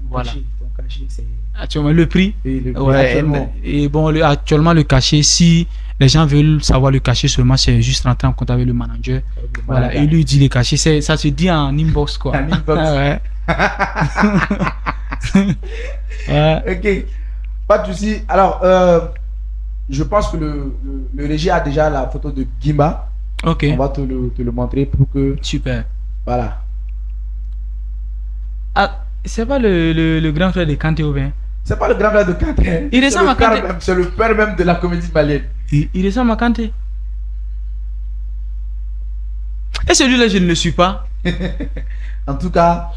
Voilà. Ton cachet, c'est... Actuellement, le prix. Actuellement. Et bon, actuellement, le cachet, si les gens veulent savoir le cachet seulement, c'est juste rentrer en contact avec le manager. Voilà, et lui dit le cachet, ça se dit en inbox, quoi. En inbox. Ouais. Ouais. Ok, pas de souci. Alors, je pense que le régie a déjà la photo de Guima. Ok. On va te le montrer pour que... Super. Voilà. Ah, c'est pas le grand frère de Kanté ou bien? C'est pas le grand frère de Kanté. Il ressemble à Kanté. C'est le père même de la comédie malienne. Il ressemble à Kanté. Et celui-là, je ne le suis pas. En tout cas,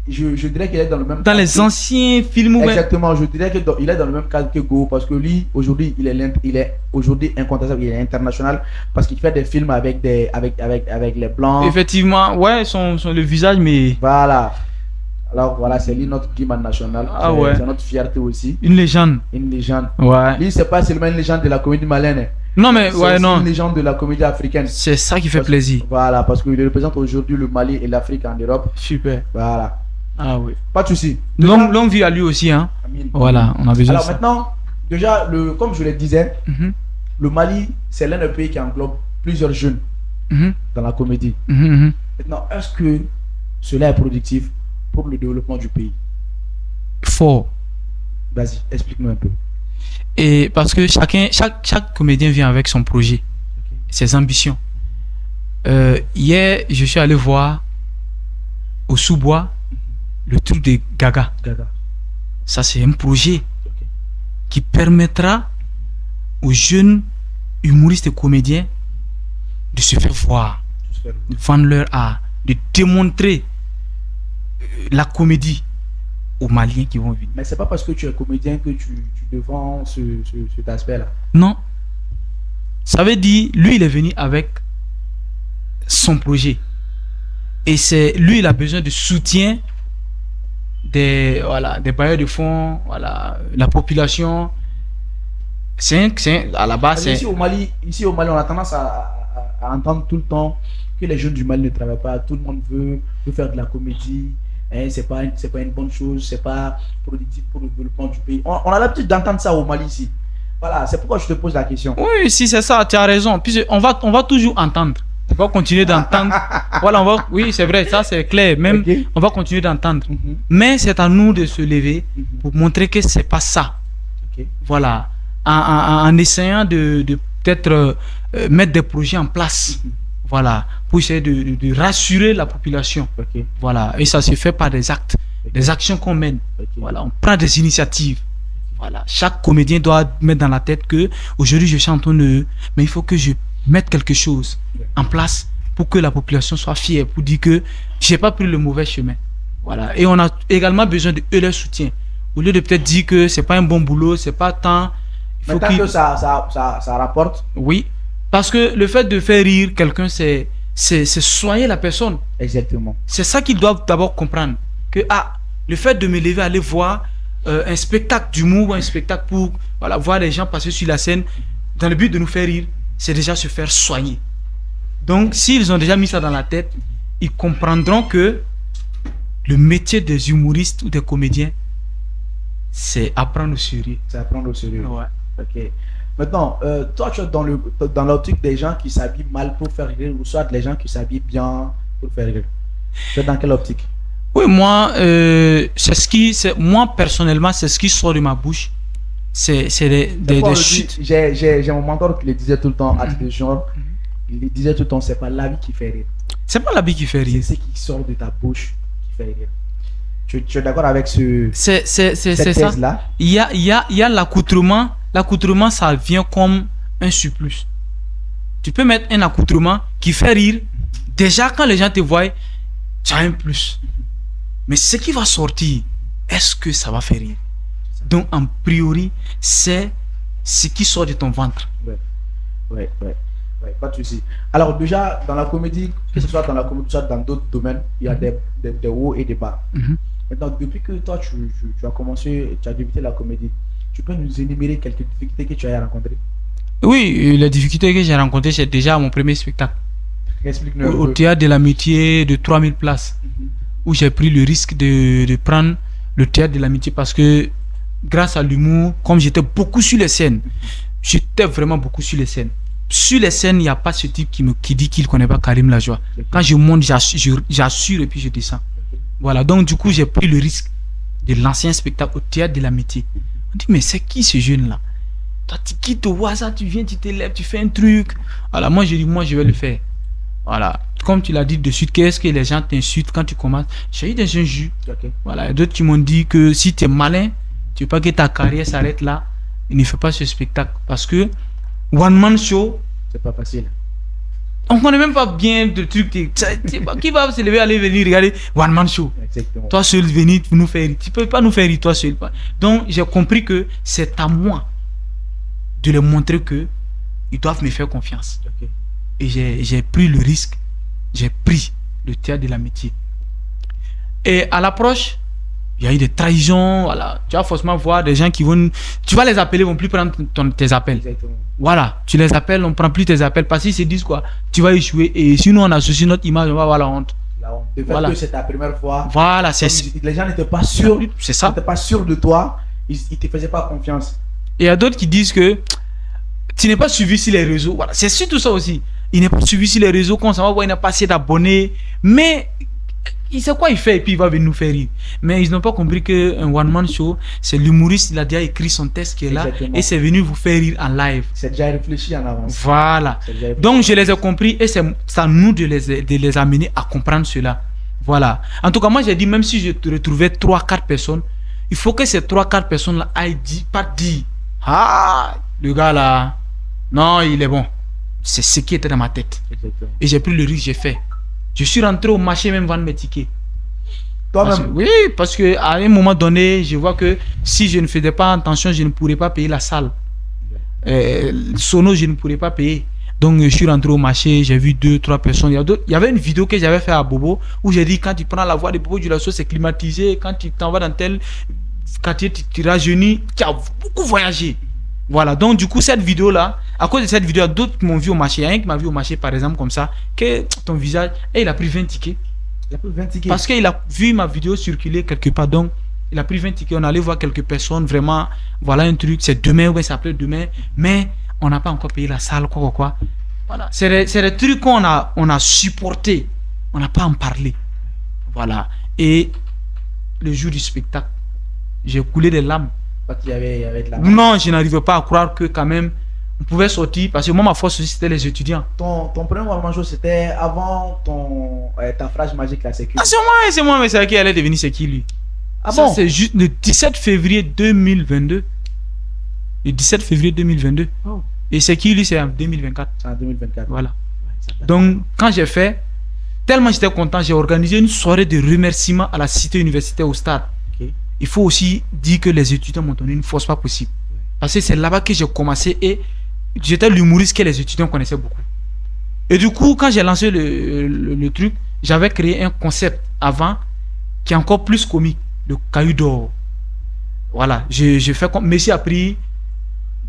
je dirais qu'il est dans le même dans les anciens films. Exactement, je dirais qu'il est dans le même cadre que Go, parce que lui, aujourd'hui, il est aujourd'hui incontestable, il est international, parce qu'il fait des films avec les blancs. Effectivement, ouais, le visage, mais... Voilà. Alors voilà, c'est lui notre Guima national. Ah ouais. C'est notre fierté aussi. Une légende. Une légende. Ouais. Lui, c'est pas seulement une légende de la comédie malienne. Non, mais ouais, non. C'est une légende de la comédie africaine. C'est ça qui fait plaisir. Voilà, parce qu'il représente aujourd'hui le Mali et l'Afrique en Europe. Super. Voilà. Ah oui. Pas de souci. Longue vie à lui aussi, hein. Amine. Voilà, on a besoin de ça. Alors maintenant, déjà, comme je le disais, le Mali, c'est l'un des pays qui englobe plusieurs jeunes dans la comédie. Maintenant, est-ce que cela est productif pour le développement du pays? Fort. Vas-y, explique-nous un peu. Et parce que chaque comédien vient avec son projet, ses ambitions. Hier, je suis allé voir au sous-bois le truc de Gaga. Ça, c'est un projet qui permettra aux jeunes humoristes et comédiens de se faire voir, de vendre leur art, de démontrer la comédie aux Maliens qui vont venir. Mais c'est pas parce que tu es comédien que tu défends cet aspect-là. Non. Ça veut dire, lui, il est venu avec son projet. Et c'est lui, il a besoin de soutien des bailleurs de fonds, la population. À la base, ici au Mali, on a tendance à entendre tout le temps que les jeunes du Mali ne travaillent pas. Tout le monde veut faire de la comédie. Hein, c'est pas une bonne chose, c'est pas productif pour le développement du pays. On a l'habitude d'entendre ça au Mali ici. Voilà, c'est pourquoi je te pose la question. Oui, si c'est ça, tu as raison. Puis on va toujours entendre. On va continuer d'entendre. Oui, c'est vrai, ça c'est clair. Même, on va continuer d'entendre. Mais c'est à nous de se lever pour montrer que c'est pas ça. Voilà. En essayant de peut-être mettre des projets en place. Voilà. Pour essayer de rassurer la population. Voilà. Et ça se fait par des actes, des actions qu'on mène. Voilà. On prend des initiatives. Voilà. Chaque comédien doit mettre dans la tête que aujourd'hui je chante mais il faut que je mette quelque chose en place pour que la population soit fière, pour dire que j'ai pas pris le mauvais chemin. Voilà. Et on a également besoin de leur soutien. Au lieu de peut-être dire que c'est pas un bon boulot, c'est pas tant. Il faut que ça rapporte. Oui. Parce que le fait de faire rire quelqu'un, c'est soigner la personne. Exactement. C'est ça qu'ils doivent d'abord comprendre. Que le fait de me lever, aller voir un spectacle d'humour ou un spectacle pour voir les gens passer sur la scène dans le but de nous faire rire, c'est déjà se faire soigner. Donc, s'ils ont déjà mis ça dans la tête, ils comprendront que le métier des humoristes ou des comédiens, c'est apprendre au sérieux. C'est apprendre au sérieux. Ouais. Ok. Maintenant, toi, tu es dans l'optique des gens qui s'habillent mal pour faire rire, ou soit des gens qui s'habillent bien pour faire rire. Tu es dans quelle optique? Oui, moi, moi personnellement, c'est ce qui sort de ma bouche. C'est des chutes. J'ai mon mentor qui le disait tout le temps, à titre de genre, il disait tout le temps, c'est pas l'habit qui fait rire. C'est pas l'habit qui fait rire. C'est ce qui sort de ta bouche qui fait rire. Tu es d'accord avec cette c'est thèse-là? Il y a l'accoutrement. L'accoutrement, ça vient comme un surplus. Tu peux mettre un accoutrement qui fait rire. Déjà, quand les gens te voient, tu as un plus. Mais ce qui va sortir, est-ce que ça va faire rire? Donc, en priori, c'est ce qui sort de ton ventre. Ouais, pas de souci. Alors, déjà, dans la comédie, que ce soit dans la comédie, soit dans d'autres domaines, il y a des hauts et des bas. Maintenant, depuis que toi, tu as débuté la comédie, tu peux nous énumérer quelques difficultés que tu as rencontrées? Oui, les difficultés que j'ai rencontrées, c'est déjà mon premier spectacle. Explique-nous. Au théâtre de l'amitié de 3000 places, où j'ai pris le risque de prendre le théâtre de l'amitié parce que grâce à l'humour, comme j'étais beaucoup sur les scènes, j'étais vraiment beaucoup sur les scènes. Sur les scènes, il n'y a pas ce type qui dit qu'il ne connaît pas Karim Lajoie. Quand je monte, j'assure et puis je descends. Voilà, donc du coup, j'ai pris le risque de lancer un spectacle au théâtre de l'amitié. On dit, mais c'est qui ce jeune-là? Toi, tu quittes au hasard, tu viens, tu t'élèves, tu fais un truc. Voilà, moi, je dis, moi, je vais le faire. Voilà, comme tu l'as dit de suite, qu'est-ce que les gens t'insultent quand tu commences? J'ai eu des injures. Voilà, d'autres qui m'ont dit que si tu es malin, tu veux pas que ta carrière s'arrête là, ne fais pas ce spectacle. Parce que one man show, c'est pas facile. On connaît même pas bien de trucs. Qui va se lever, aller venir regarder one man show? Exactement. Toi seul venir nous faire rire. Tu peux pas nous faire rire toi seul. Donc j'ai compris que c'est à moi de leur montrer que ils doivent me faire confiance. Et j'ai pris le risque. J'ai pris le théâtre de l'amitié. Et à l'approche, il y a eu des trahisons. Voilà. Tu vas forcément voir des gens qui vont. Tu vas les appeler, ils ne vont plus prendre tes appels. Exactement. Voilà. Tu les appelles, on ne prend plus tes appels parce qu'ils se disent quoi? Tu vas échouer. Et sinon, on associe notre image, on va avoir la honte. La honte. De fait que c'est ta première fois. Voilà. Les gens n'étaient pas sûrs. C'est ça. Ils n'étaient pas sûrs de toi. Ils ne te faisaient pas confiance. Et il y a d'autres qui disent que tu n'es pas suivi sur les réseaux. Voilà. C'est surtout ça aussi. Il n'est pas suivi sur les réseaux. Quand on va voir, il n'a pas assez d'abonnés. Mais il sait quoi il fait et puis il va venir nous faire rire. Mais ils n'ont pas compris qu'un one-man show, c'est l'humoriste, il a déjà écrit son texte qui est là. Exactement. Et c'est venu vous faire rire en live. C'est déjà réfléchi en avance. Voilà. Donc je les ai compris et c'est à nous de les amener à comprendre cela. Voilà. En tout cas, moi j'ai dit, même si je retrouvais 3-4 personnes, il faut que ces 3-4 personnes-là aillent pas dire. Ah, le gars là, non, il est bon. C'est ce qui était dans ma tête. Exactement. Et j'ai pris le risque, j'ai fait. Je suis rentré au marché même vendre mes tickets. Toi-même? Oui, parce qu'à un moment donné, je vois que si je ne faisais pas attention, je ne pourrais pas payer la salle. Sono, je ne pourrais pas payer. Donc, je suis rentré au marché, j'ai vu 2-3 personnes. Il y avait une vidéo que j'avais fait à Bobo où j'ai dit quand tu prends la voie de Bobo Dioulasso, c'est climatisé. Quand tu t'en vas dans tel quartier, tu rajeunis, tu as beaucoup voyagé. Voilà, donc du coup, cette vidéo-là, à cause de cette vidéo, d'autres m'ont vu au marché. Il y a un qui m'a vu au marché, par exemple, comme ça, que ton visage, et il a pris 20 tickets. Il a pris 20 tickets. Parce qu'il a vu ma vidéo circuler quelque part, donc il a pris 20 tickets. On allait voir quelques personnes, vraiment, voilà un truc, c'est demain, ouais, ça s'appelait demain, mais on n'a pas encore payé la salle, quoi. Voilà, c'est des trucs qu'on a supporté, on n'a pas en parlé. Voilà, et le jour du spectacle, j'ai coulé des larmes. Parce qu'il y avait de la... Non, je n'arrivais pas à croire que quand même, on pouvait sortir, parce que moi, ma force aussi, c'était les étudiants. Ton premier one-man show, c'était avant ta phrase magique, là, c'est qui? Ah, c'est moi, mais c'est qui allait devenir, c'est qui lui? Ah Ça, bon? c'est juste le 17 février 2022. Le 17 février 2022. Oh. Et c'est qui lui? C'est en 2024. C'est en 2024. Voilà. Ouais, Donc, quand j'ai fait, tellement j'étais content, j'ai organisé une soirée de remerciements à la cité universitaire au stade. Ok. Il faut aussi dire que les étudiants m'ont donné une force pas possible. Parce que c'est là-bas que j'ai commencé et j'étais l'humoriste que les étudiants connaissaient beaucoup. Et du coup, quand j'ai lancé le truc, j'avais créé un concept avant qui est encore plus comique, le caillou d'or. Voilà, j'ai fait comme Messi a pris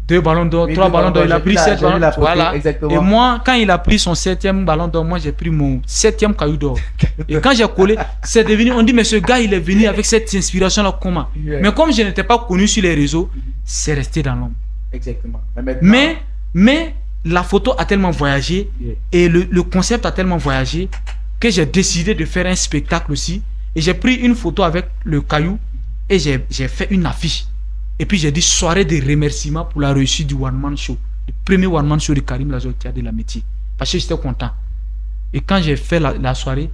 2 ballons d'or, Oui, 3 ballons d'or, il a pris 7 ballons d'or. Voilà. Exactement. Et moi, quand il a pris son 7e ballon d'or, moi j'ai pris mon 7e caillou d'or. Et quand j'ai collé, c'est devenu, on dit, mais ce gars, il est venu avec cette inspiration-là, comment? Yeah. Mais comme je n'étais pas connu sur les réseaux, c'est resté dans l'ombre. Exactement. Mais maintenant, Mais la photo a tellement voyagé yeah. et le concept a tellement voyagé que j'ai décidé de faire un spectacle aussi. Et j'ai pris une photo avec le caillou et j'ai fait une affiche. Et puis j'ai dit soirée de remerciements pour la réussite du One Man Show. Le premier One Man Show de Karim Lazo de la métier. Parce que j'étais content. Et quand j'ai fait la soirée,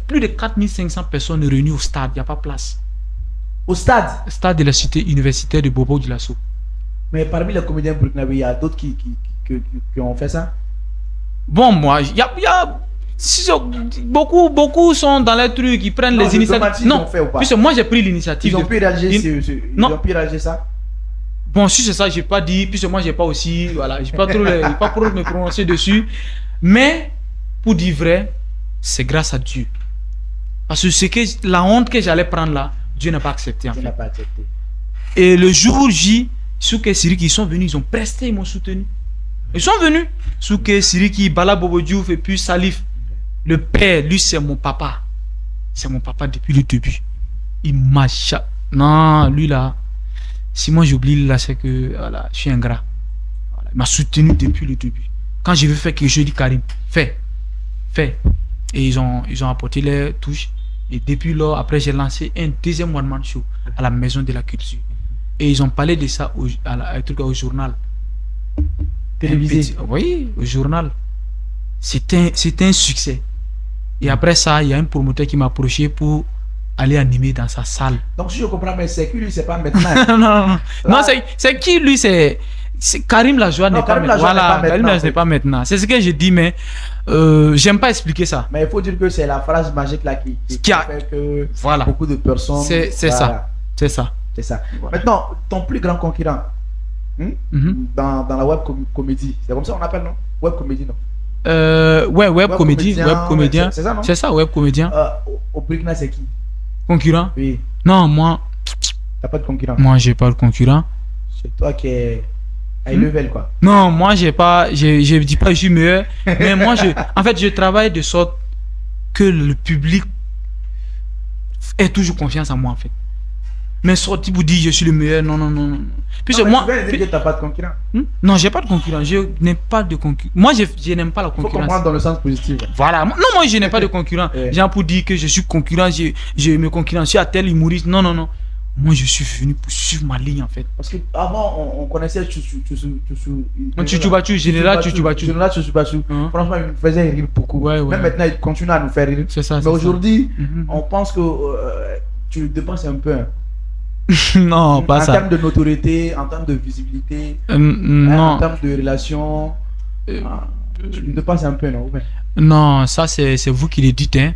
plus de 4500 personnes réunies au stade. Il n'y a pas place. Au stade? Stade de la cité universitaire de Bobo Dioulasso. Mais parmi les comédiens burkinabés, il y a d'autres qui ont fait ça? Bon, moi, il y a beaucoup sont dans les trucs, ils prennent les initiatives. Non, puisque moi j'ai pris l'initiative. Ils ont pu réaliser Non. Ils ont pu réaliser ça? Bon, si c'est ça, j'ai pas dit, puisque moi j'ai pas aussi, voilà, j'ai pas trop me prononcer dessus. Mais pour dire vrai, c'est grâce à Dieu. Parce que c'est que la honte que j'allais prendre là, Dieu n'a pas accepté en Dieu fait. n'a pas accepté. Et le jour J, Souké Siriki, ils sont venus, ils ont presté, ils m'ont soutenu. Ils sont venus. Souké Siriki, Bala Bobo Diouf et puis Salif. Le père, lui, c'est mon papa. C'est mon papa depuis le début. Il m'a... Non, lui là, si moi j'oublie là, c'est que voilà, je suis ingrat. Voilà, il m'a soutenu depuis le début. Quand je veux faire quelque chose, je dis Karim, fais. Et ils ont apporté les touches. Et depuis là, après, j'ai lancé un deuxième One Man Show à la Maison de la Culture. Et ils ont parlé de ça au journal. Télévisé? Oui, au journal. C'était un succès. Et après ça, il y a un promoteur qui m'a approché pour aller animer dans sa salle. Donc si je comprends, mais c'est qui lui, c'est pas maintenant? non, c'est qui lui, c'est Karim Lajoie n'est pas maintenant. Voilà, Karim Lajoie n'est pas maintenant. C'est ce que je dis, mais j'aime pas expliquer ça. Mais il faut dire que c'est la phrase magique là qui a fait que voilà. Beaucoup de personnes... C'est voilà. ça. C'est ça. Voilà. Maintenant, ton plus grand concurrent dans la web comédie, c'est comme ça on appelle, non? Web comédie, non? Web comédien. C'est ça, non? C'est ça, web comédien. Au Burkina, c'est qui? Concurrent? Oui. Non, moi. T'as pas de concurrent? Moi, j'ai pas de concurrent. C'est toi qui est high level, quoi. Non, moi, j'ai pas. Je dis pas que je suis meilleur. Mais moi, en fait, je travaille de sorte que le public ait toujours confiance en moi, en fait. Mais sorti pour dire je suis le meilleur, non. Puisque moi. Tu veux dire que t'as pas de concurrent? Non, j'ai pas de concurrent. Je n'ai pas de concurrent. Moi, je n'aime pas la concurrence. Il faut comprendre dans le sens positif. Voilà. Non, moi, je n'ai pas de concurrent. Genre pour dire que je suis concurrent, je me concurrencie à tel humoriste. Non. Moi, je suis venu pour suivre ma ligne, en fait. Parce qu'avant, on connaissait Général Chuchubachu. Franchement, il nous faisait rire beaucoup. Ouais. Même maintenant, il continue à nous faire rire. C'est ça. Mais aujourd'hui, on pense que tu dépenses un peu. Non, pas En ça. termes de notoriété, en termes de visibilité, hein, Non. en termes de relations, tu te passes un peu, non? Ouais. Non, ça c'est vous qui le dites. Hein.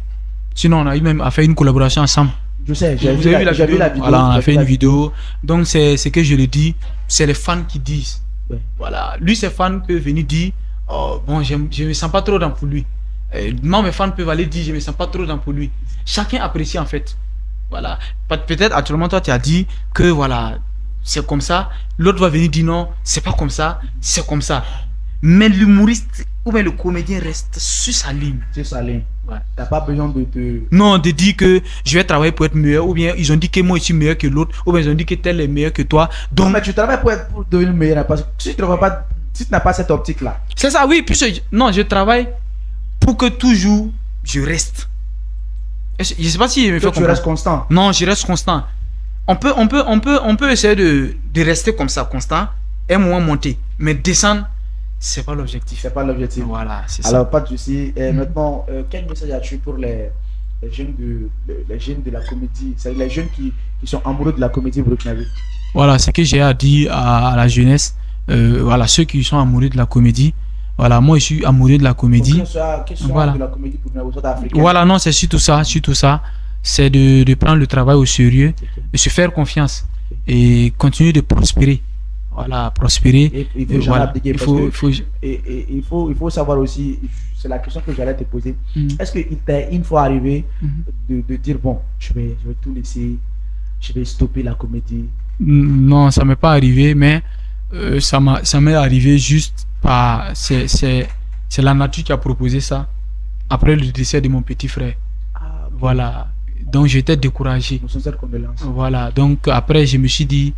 Sinon, on a eu même à faire une collaboration ensemble. Je sais, j'ai Vous vu, avez vu la j'ai vu vidéo? la vidéo. Voilà, on j'ai a vu fait la une vidéo. Donc, c'est ce que je le dis, c'est les fans qui disent. Ouais. Voilà, lui, ses fans peuvent venir dire, oh, bon, je me sens pas trop dans pour lui. Non, mes fans peuvent aller dire, je me sens pas trop dans pour lui. Chacun apprécie en fait. Voilà. Peut-être actuellement, toi, tu as dit que voilà, c'est comme ça. L'autre va venir dire non, c'est pas comme ça, c'est comme ça. Mais l'humoriste ou bien le comédien reste sur sa ligne. C'est ça, Lin. Ouais. T'as pas besoin de te. Non, de dire que je vais travailler pour être meilleur, ou bien ils ont dit que moi je suis meilleur que l'autre, ou bien ils ont dit que tel est meilleur que toi. Non, Donc, mais tu travailles pour devenir meilleur. Hein, parce que si tu ne pas, si tu n'as pas cette optique-là, c'est ça, oui. Puis non, je travaille pour que toujours je reste. Je sais pas si je me fais toi, tu comprendre. restes constant. Non, je reste constant. On peut essayer de rester comme ça, constant, et moins monter. Mais descendre, c'est pas l'objectif. C'est pas l'objectif. Voilà, c'est ça. Alors, pas de souci. Et maintenant, quel message as-tu pour les jeunes les jeunes de la comédie, c'est-à-dire les jeunes qui sont amoureux de la comédie burkinabé? Voilà, ce que j'ai à dire à la jeunesse, voilà, ceux qui sont amoureux de la comédie. Voilà, moi je suis amoureux de la comédie. Qu'ils soient Voilà. de la comédie burkinabé, soit africaine. Voilà, non, c'est surtout ça, surtout ça. C'est de prendre le travail au sérieux, de se faire confiance et continuer de prospérer. Voilà, prospérer. Et il faut jamais Voilà, abdiquer il parce faut, que- il faut- Et il faut savoir aussi, c'est la question que j'allais te poser. Mm. Est-ce qu'il t'est une fois arrivé Mhm. de dire, bon, je vais tout laisser, je vais stopper la comédie? Non, ça m'est pas arrivé, mais ça m'est arrivé juste par c'est la nature qui a proposé ça après le décès de mon petit frère. Ah, Voilà, donc j'étais découragé. nos sincères condoléances. Voilà, donc après je me suis dit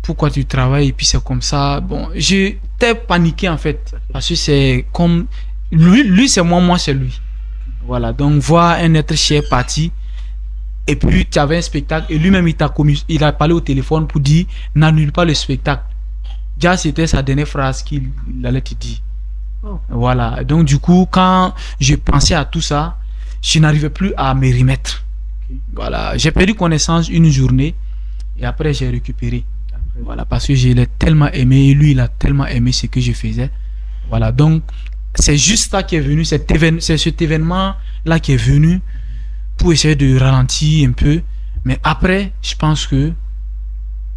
pourquoi tu travailles et puis c'est comme ça. Bon, j'étais paniqué en fait parce que c'est comme lui c'est moi c'est lui. Voilà, donc voir un être cher parti et puis tu avais un spectacle et lui-même il a parlé au téléphone pour dire n'annule pas le spectacle. Déjà c'était sa dernière phrase qu'il allait te dire. Oh. Voilà, donc du coup quand je pensais à tout ça, je n'arrivais plus à me remettre. Ok. Voilà, j'ai perdu connaissance une journée et après j'ai récupéré. Après, Voilà, parce que je l'ai tellement aimé et lui il a tellement aimé ce que je faisais. Voilà, donc c'est juste ça qui est venu, c'est cet événement là qui est venu pour essayer de ralentir un peu. Mais après, je pense que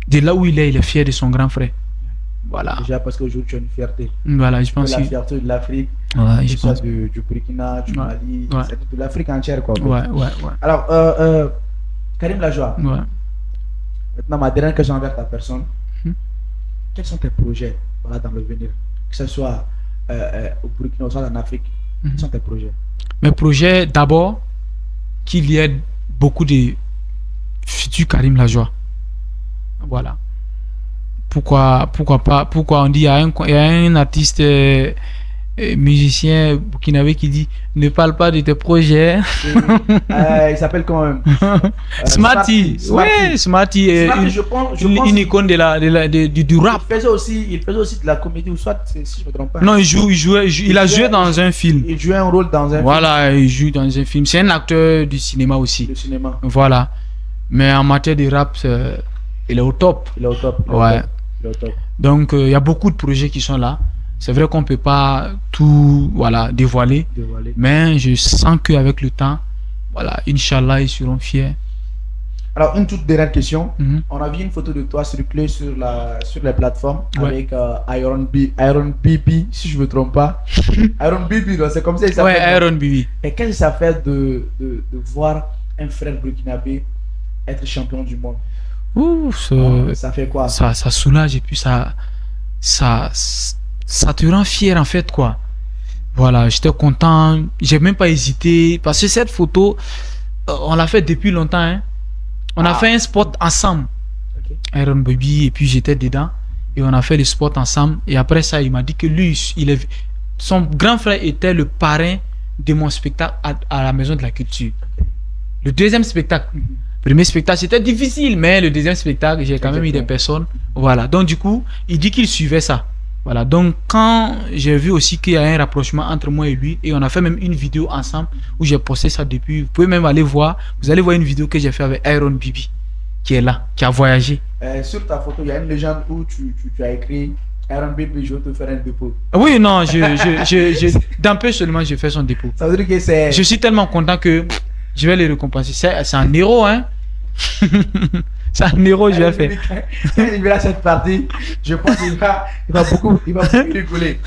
de là où il est fier de son grand frère. Voilà, Déjà parce qu'aujourd'hui tu as une fierté. voilà, je pense La que fierté de l'Afrique, ouais, que je ce soit pense. du Burkina, du Ouais. Mali, Ouais. c'est de l'Afrique entière, quoi. Ouais. Alors, Karim Lajoie, Ouais. maintenant ma dernière question envers ta personne. Mhm. Quels sont tes projets, voilà, dans l'avenir, que ce soit au Burkina ou soit en Afrique? Quels sont tes projets? Mes projets, d'abord, qu'il y ait beaucoup de futurs Karim Lajoie. Voilà. Pourquoi pas, pourquoi on dit, il y a un artiste musicien burkinabé qui dit ne parle pas de tes projets. Il s'appelle quand même Smarty. Oui, Smarty est Smarty, je pense une icône du rap. il faisait aussi de la comédie, ou soit, si je me trompe pas. Non, il a joué dans un film. Il jouait un rôle dans un Voilà, il joue dans un film. C'est un acteur du cinéma film aussi. de cinéma. Voilà. Mais en matière de rap, il est au top. Il est au top. Ouais. Il est au top. Donc, il y a beaucoup de projets qui sont là. C'est vrai qu'on ne peut pas tout dévoiler. Dévoilé. Mais je sens qu'avec le temps, voilà, Inch'Allah, ils seront fiers. Alors, une toute dernière question. Mhm. On a vu une photo de toi circuler sur les plateformes Ouais. avec Iron BB, si je me trompe pas. Iron BB, donc c'est comme ça qu'il s'appelle. Ouais, Aaron Bibi. Et qu'est-ce que ça fait de voir un frère burkinabé être champion du monde? Ouh, Ça fait quoi? ça soulage et puis ça te rend fier en fait, quoi. Voilà, j'étais content. J'ai même pas hésité. Parce que cette photo, on l'a fait depuis longtemps. Hein. On a fait un spot ensemble. Ok. Aaron Baby, et puis j'étais dedans. Et on a fait le spot ensemble. Et après ça, il m'a dit que lui, son grand frère était le parrain de mon spectacle à la Maison de la Culture. Le deuxième spectacle. Premier spectacle, c'était difficile, mais le deuxième spectacle, j'ai quand même eu des personnes. Voilà. Donc, du coup, il dit qu'il suivait ça. Voilà. Donc, quand j'ai vu aussi qu'il y a un rapprochement entre moi et lui, et on a fait même une vidéo ensemble où j'ai posté ça depuis. Vous pouvez même aller voir. Vous allez voir une vidéo que j'ai fait avec Aaron Bibi. qui est là, qui a voyagé. Sur ta photo, il y a une légende où tu as écrit RNB, je vais te faire un dépôt. Oui, non, d'un peu seulement, je fais son dépôt. Ça veut dire que c'est. Je suis tellement content que je vais les récompenser. C'est un héros, hein. C'est un héros, je vais faire. Quand il verra cette partie, je pense qu'il va beaucoup rigoler.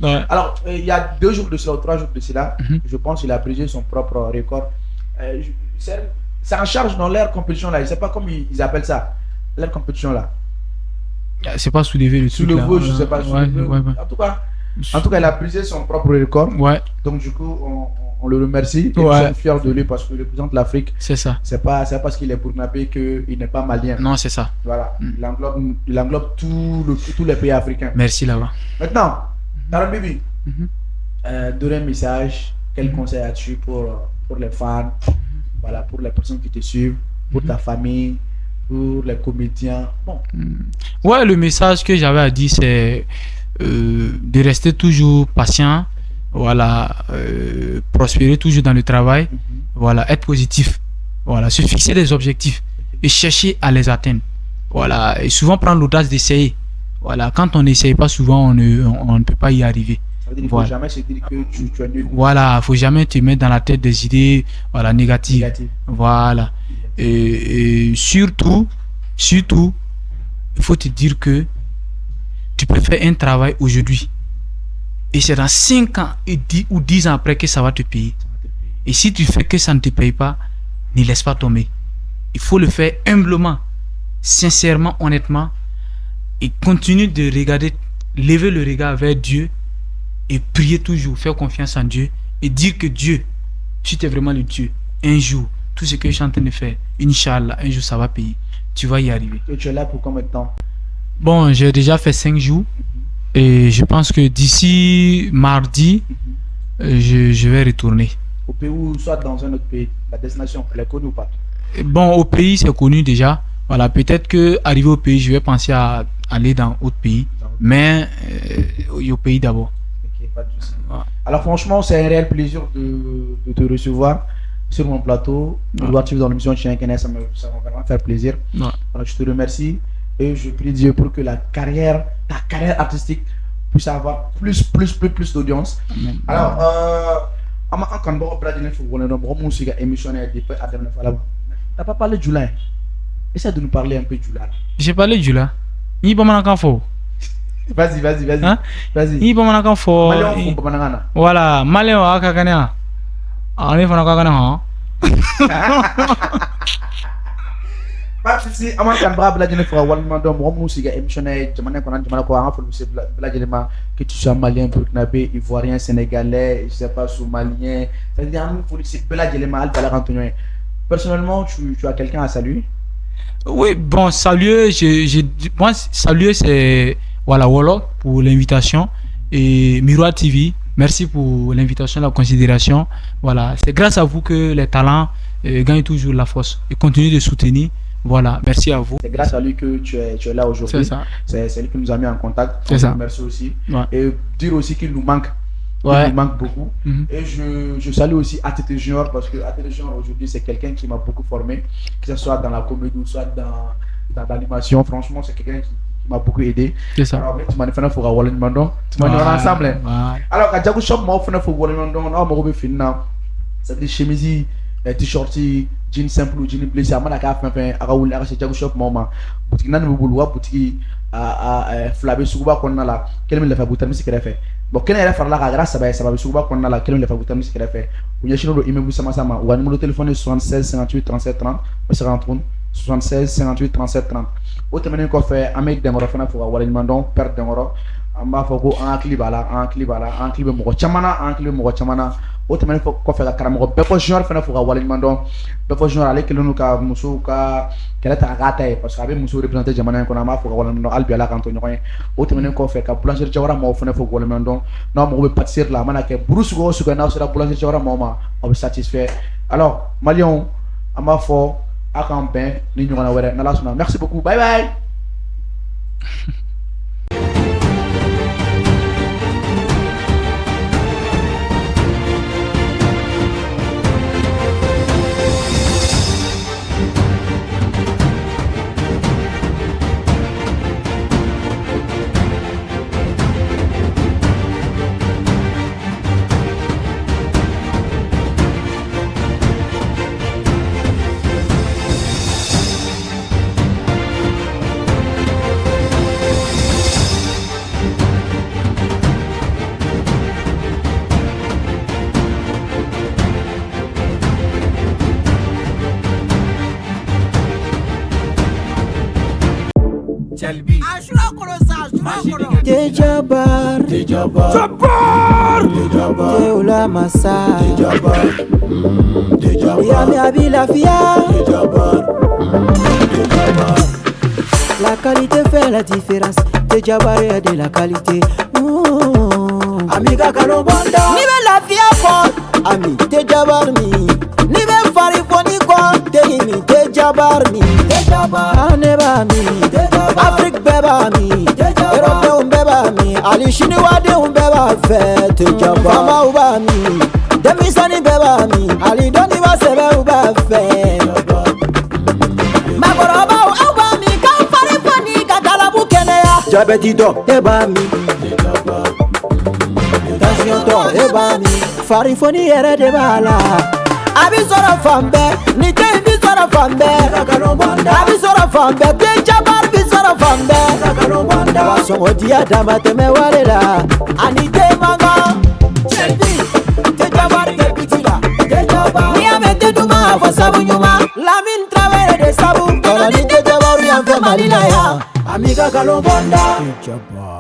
Ouais. Alors, il y a 2 jours de cela, ou 3 jours de cela, je pense qu'il a brisé son propre record. C'est en charge dans l'air compétition là. Je ne sais pas comment ils appellent ça. L'air compétition là. C'est pas soulevé le truc. Soulevé, je ne sais pas. Ouais. En tout cas, il a brisé son propre record. Ouais. Donc, du coup, on le remercie. Et nous sommes fiers de lui parce que le président de l'Afrique, c'est ça. C'est pas parce qu'il est burkinabé qu'il n'est pas malien. Non, c'est ça. Voilà. Il englobe tous les pays africains. Merci là-bas. Maintenant, Taron Bibi, donner un message. Quel conseil as-tu pour les fans, voilà, pour les personnes qui te suivent, pour ta famille, pour les comédiens? Bon. Ouais, le message que j'avais à dire, c'est de rester toujours patient, voilà, prospérer toujours dans le travail, voilà, être positif, voilà, se fixer des objectifs et chercher à les atteindre, voilà, et souvent prendre l'audace d'essayer, voilà, quand on n'essaye pas souvent, on ne peut pas y arriver. Ça veut dire qu'il ne faut jamais se dire que tu es nul. Voilà, il ne faut jamais te mettre dans la tête des idées, voilà, négatives. Voilà. Et surtout, il faut te dire que tu peux faire un travail aujourd'hui. Et c'est dans 5 ans ou 10 ans après que ça va te payer. Et si tu fais que ça ne te paye pas, ne laisse pas tomber. Il faut le faire humblement, sincèrement, honnêtement. Et continue de regarder, lever le regard vers Dieu. Et prier toujours, faire confiance en Dieu. Et dire que Dieu, si tu es vraiment le Dieu, un jour, tout ce que je suis en train de faire, Inch'Allah, un jour ça va payer. Tu vas y arriver. Et tu es là pour combien de temps? Bon, j'ai déjà fait 5 jours. Et je pense que d'ici mardi, je vais retourner. Au pays ou soit dans un autre pays? La destination, elle est connue ou pas? Bon, au pays, c'est connu déjà. Voilà, peut-être que arrivé au pays, je vais penser à aller dans autre pays. Mais au pays d'abord. Ok, pas de souci. Alors franchement, c'est un réel plaisir de te recevoir sur mon plateau. De voir tu dans l'émission de Chien Kenneth, ça va vraiment faire plaisir. Alors je te remercie. Et je prie Dieu pour que ta carrière artistique puisse avoir plus d'audience. Alors, t'as pas parlé du lin. Essaie de nous parler un peu du lin. J'ai parlé du lin. Il n'y a pas de faux. Vas-y. Il n'y a pas de faux. Voilà, Malien, on est si aman kan bra bla jene fra wal ma dom romu siga émissionné jamane ko nan jamane ko nga fulu c'est bla jene ma que tu sois malien, burkinabé, ivoirien, sénégalais, je sais pas, somalien, ça veut dire faut c'est bla jene ma al bala Antonio. Personnellement, tu as quelqu'un à saluer? Oui, bon, saluer, moi saluer c'est voilà Wolo pour l'invitation et Miroir TV, merci pour l'invitation, la considération. Voilà, c'est grâce à vous que les talents gagnent toujours la force et continuent de soutenir. Voilà, merci à vous. C'est grâce à lui que tu es là aujourd'hui. C'est ça. C'est lui qui nous a mis en contact. C'est ça. Merci aussi. Ouais. Et dire aussi qu'il nous manque. Ouais. Il nous manque beaucoup. Et je salue aussi ATT Junior parce que ATT Junior aujourd'hui c'est quelqu'un qui m'a beaucoup formé, que ce soit dans la comédie ou soit dans l'animation. Franchement, c'est quelqu'un qui m'a beaucoup aidé. C'est ça. Alors, tu m'as fait un faux Wallen Mandon. Tu m'as dit ensemble. Alors, quand Jago Shop m'a fait un faux Wallen Mandon, on m'a fait un c'est-à-dire chemise, t-shirt, jean simple ou jean blessé. À mon acaf, à Raoul, à Jago Shop, maman. Boutique nan boulot, boutique à Flabé Souba qu'on a là. Quel me l'a fait bouton, c'est qu'il a fait. Bon, quel est la faire là grâce à ça va Souba qu'on a là. Quel me l'a fait bouton, c'est qu'il a fait. Ou y'a chino le email sama sama. Ou un numéro de téléphone 76 58 37 30. Ou 40 76 58 37 30. Ou t'as mené quoi faire? Amek d'engoro fana pour avoir une mandon perte d'engoro. Amba foko un clip mo chamana un clip mo chamana. O tamane fo ko fela karamo befo junior fana fo wala mando befo junior ale kelonu ka muso ka kala ta gata e parce que abe muso représenter jamana ko na ma fo wala mando albi ala kan to nyoy o tamane ko fe ka boulangerie jawara mo fana fo wala mando no mo be pâtisserie la mana ke brousse go su na sera boulangerie jawara mo ma o be satisfait. Alors Malion ama fo akam ben ni nyona wéré na la suna. Merci beaucoup, bye bye. Tejabar, Teoula Massa, Yami Abila Fia. La qualité fait la différence. Tejabar est de la qualité. Amiga Kalobanda, ni be la fia fort. Ami Tejabar mi, ni be fari foni ko. Teimi Tejabar mi, Tejabar aneba mi, Afrique beba mi, Europe beba mi, Ali Chinois de beba fait Tejabar. Fama uba mi, Demisani beba mi, Ali Doni va sebe uba fait. Magoroba uba mi, kan fari foni kakala bukenea. Jabeti do eba mi. Ebami farifoni yere de bala abi sora fambe ni te bi sora fambe abi sora fambe te jabar bi sora fambe waso dia dama te me walela ani te manga chelbi te jabar te bitila te jabar ni amete duma fa sabu nyuma lamin travere de sabu ni te jabar ya fe malina ya amiga kalobonda te jabar